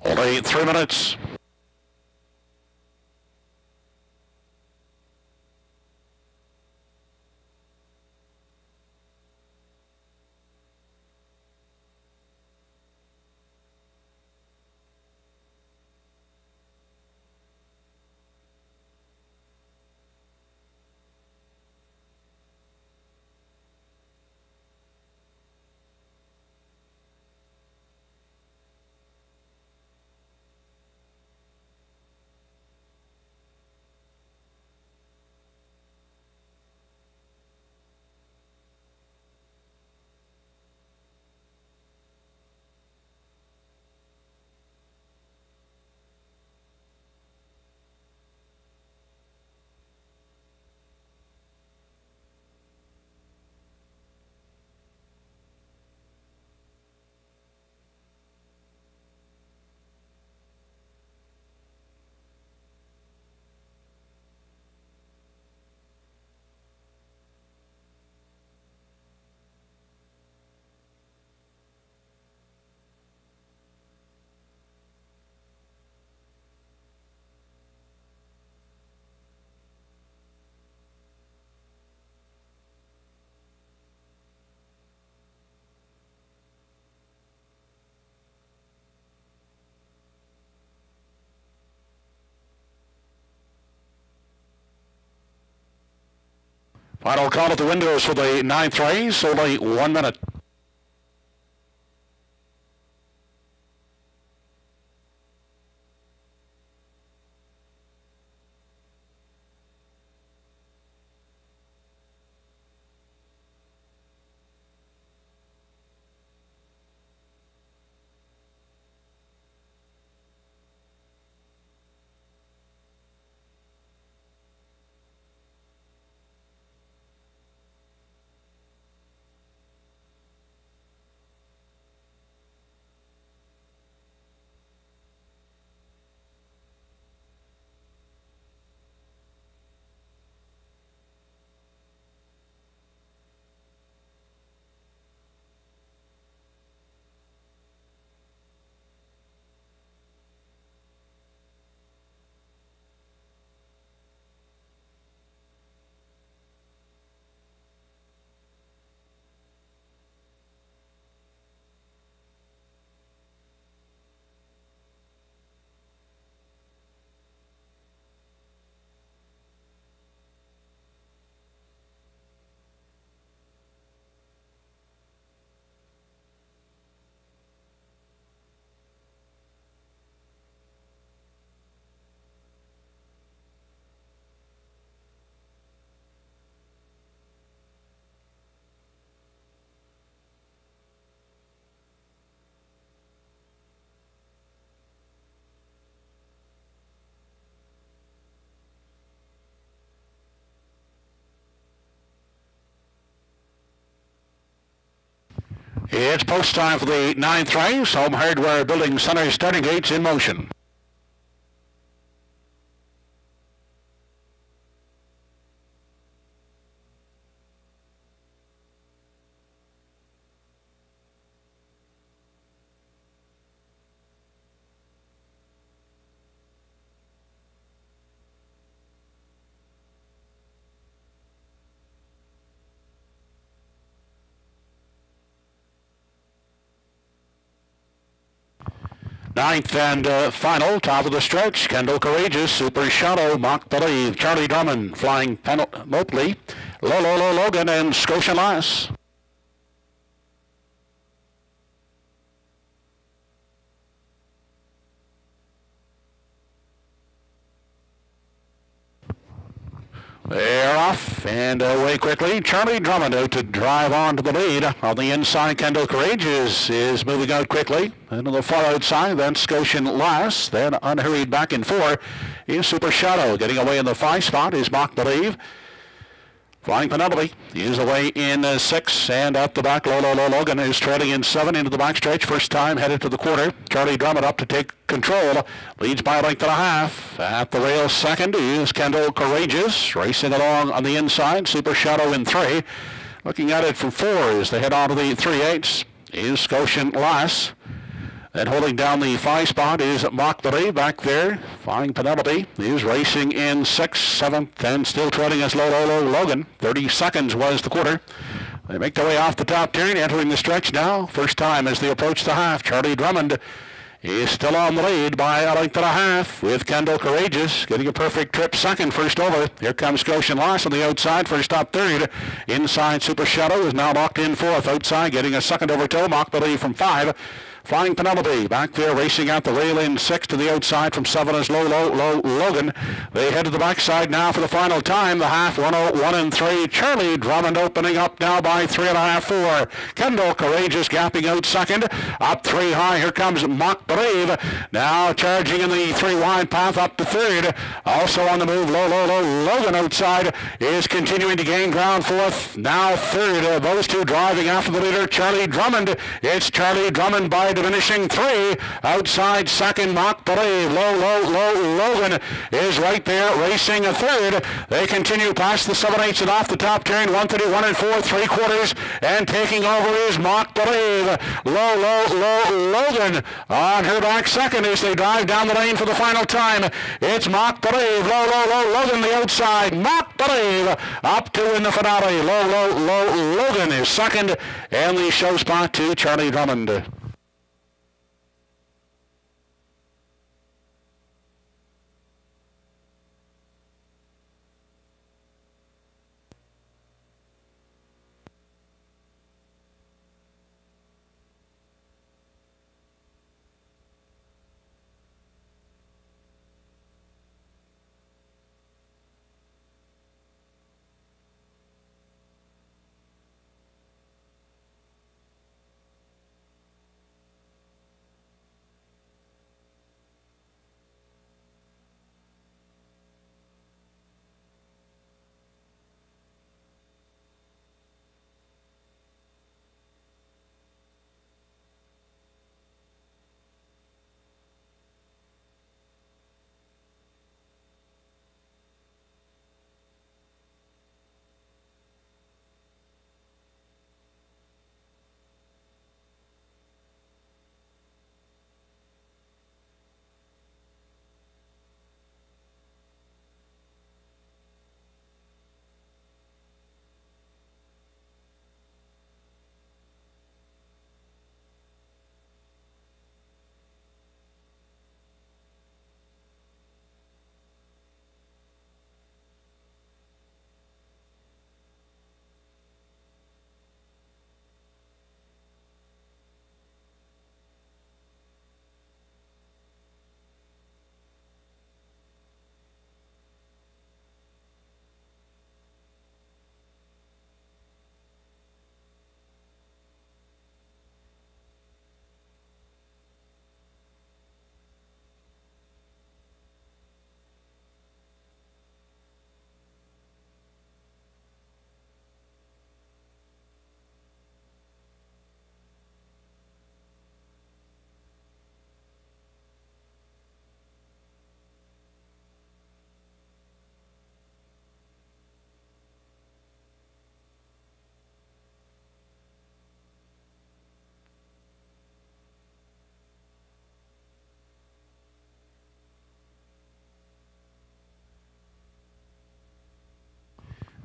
Only 3 minutes. Final call at the windows for the 9th race, only 1 minute. It's post time for the 9th race. Home Hardware Building Center starting gates in motion. Ninth and final, top of the stretch. Kendall Courageous, Super Shadow, Mock Believe, Charlie Drummond, Flying Motley, Logan, and Scotia Lass. They're off and away quickly. Charlie Drummond out to drive on to the lead. On the inside, Kendall Courageous is moving out quickly. And on the far outside, then Scotian Lass. Then unhurried back in 4 is Super Shadow. Getting away in the 5 spot is Mock Believe. Flying Penelope is away in 6 and up the back. Logan is trailing in 7 into the backstretch. First time headed to the quarter. Charlie Drummond up to take control. Leads by a length and a half. At the rail second is Kendall Courageous. Racing along on the inside. Super Shadow in 3. Looking at it from 4 as they head on to the 3/8 is Scotian Lass. And holding down the 5 spot is Mockberry back there. Flying Penelope is racing in 6th, 7th, and still trailing as low Logan. 30 seconds was the quarter. They make their way off the top turn, entering the stretch now. First time as they approach the half. Charlie Drummond is still on the lead by a length and a half, with Kendall Courageous getting a perfect trip second, first over. Here comes Goshen Loss on the outside for stop third. Inside Super Shadow is now locked in fourth. Outside getting a second over toe. Mockberry from 5. Flying Penelope back there racing out the rail in 6 to the outside from 7 is low Logan. They head to the backside now for the final time. The half 101 and 3. Charlie Drummond opening up now by 3.5, 4. Kendall Courageous gapping out second. Up 3 high. Here comes Mock Brave. Now charging in the 3 wide path up to third. Also on the move low Logan outside is continuing to gain ground fourth. Now third. Those two driving after the leader Charlie Drummond. It's Charlie Drummond by diminishing 3. Outside second, Mock Brave. Low Logan is right there racing a third. They continue past the 7/8 and off the top turn. 131 and 4 3/4, and taking over is Mock Brave. Low Logan on her back second as they drive down the lane for the final time. It's Mock Brave. Low Logan the outside. Mock Brave up to win the finale. Low Logan is second, and the show spot to Charlie Drummond.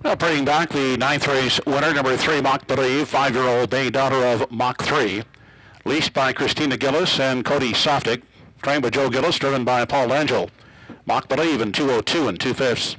Now bringing back the 9th race winner, number 3, Mock Believe, 5-year-old bay daughter of Mach 3, leased by Christina Gillis and Cody Softic, trained by Joe Gillis, driven by Paul Angel. Mock Believe in 2:02 and 2/5.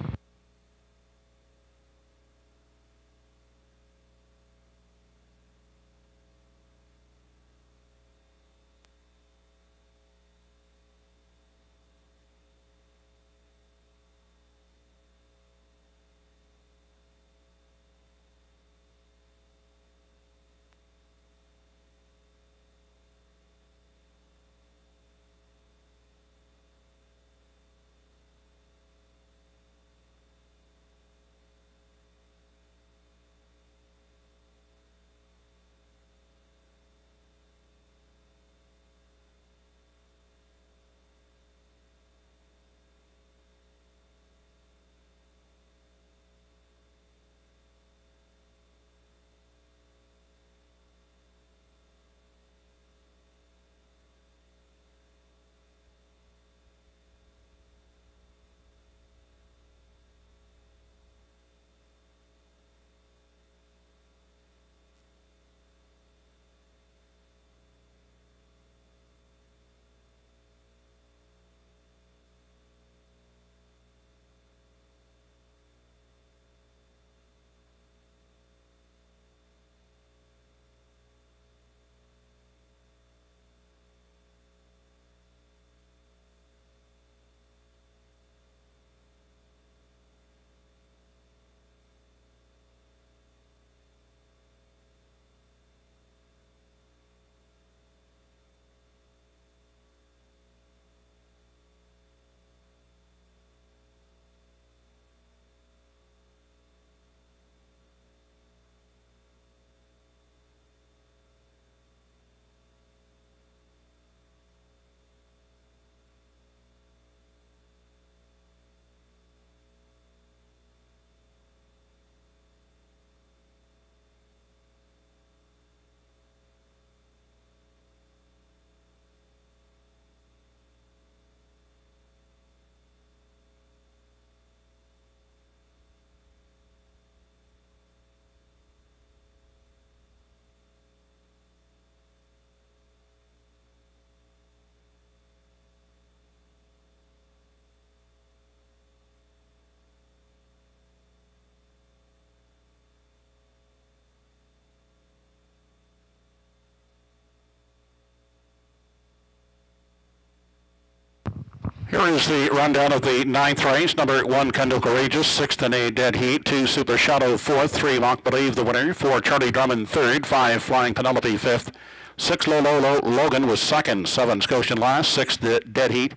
Here is the rundown of the 9th race. Number 1, Kendall Courageous, 6th in a dead heat. 2, Super Shadow, 4th. 3, Mock Believe, the winner. 4, Charlie Drummond, 3rd. 5, Flying Penelope, 5th. 6, Lolo Logan was 2nd. 7, Scotian last. 6, the dead heat.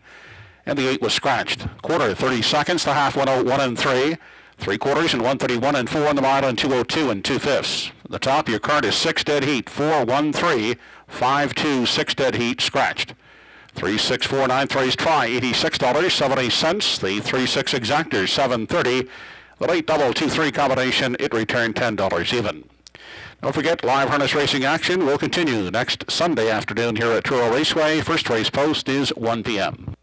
And the 8 was scratched. Quarter, 30 seconds. The half, 101 and 3. 3 quarters and 131 and 4 in the mile and 202 and 2/5. At the top, your card is 6 dead heat, 4, 1, 3, 5, 2, 6 dead heat, scratched. 3, 6, 4, 9th race try, $86.70. The 3, 6 exactor, $7.30. The late double 2, 3 combination, it returned $10 even. Don't forget, live harness racing action will continue next Sunday afternoon here at Truro Raceway. First race post is 1 p.m.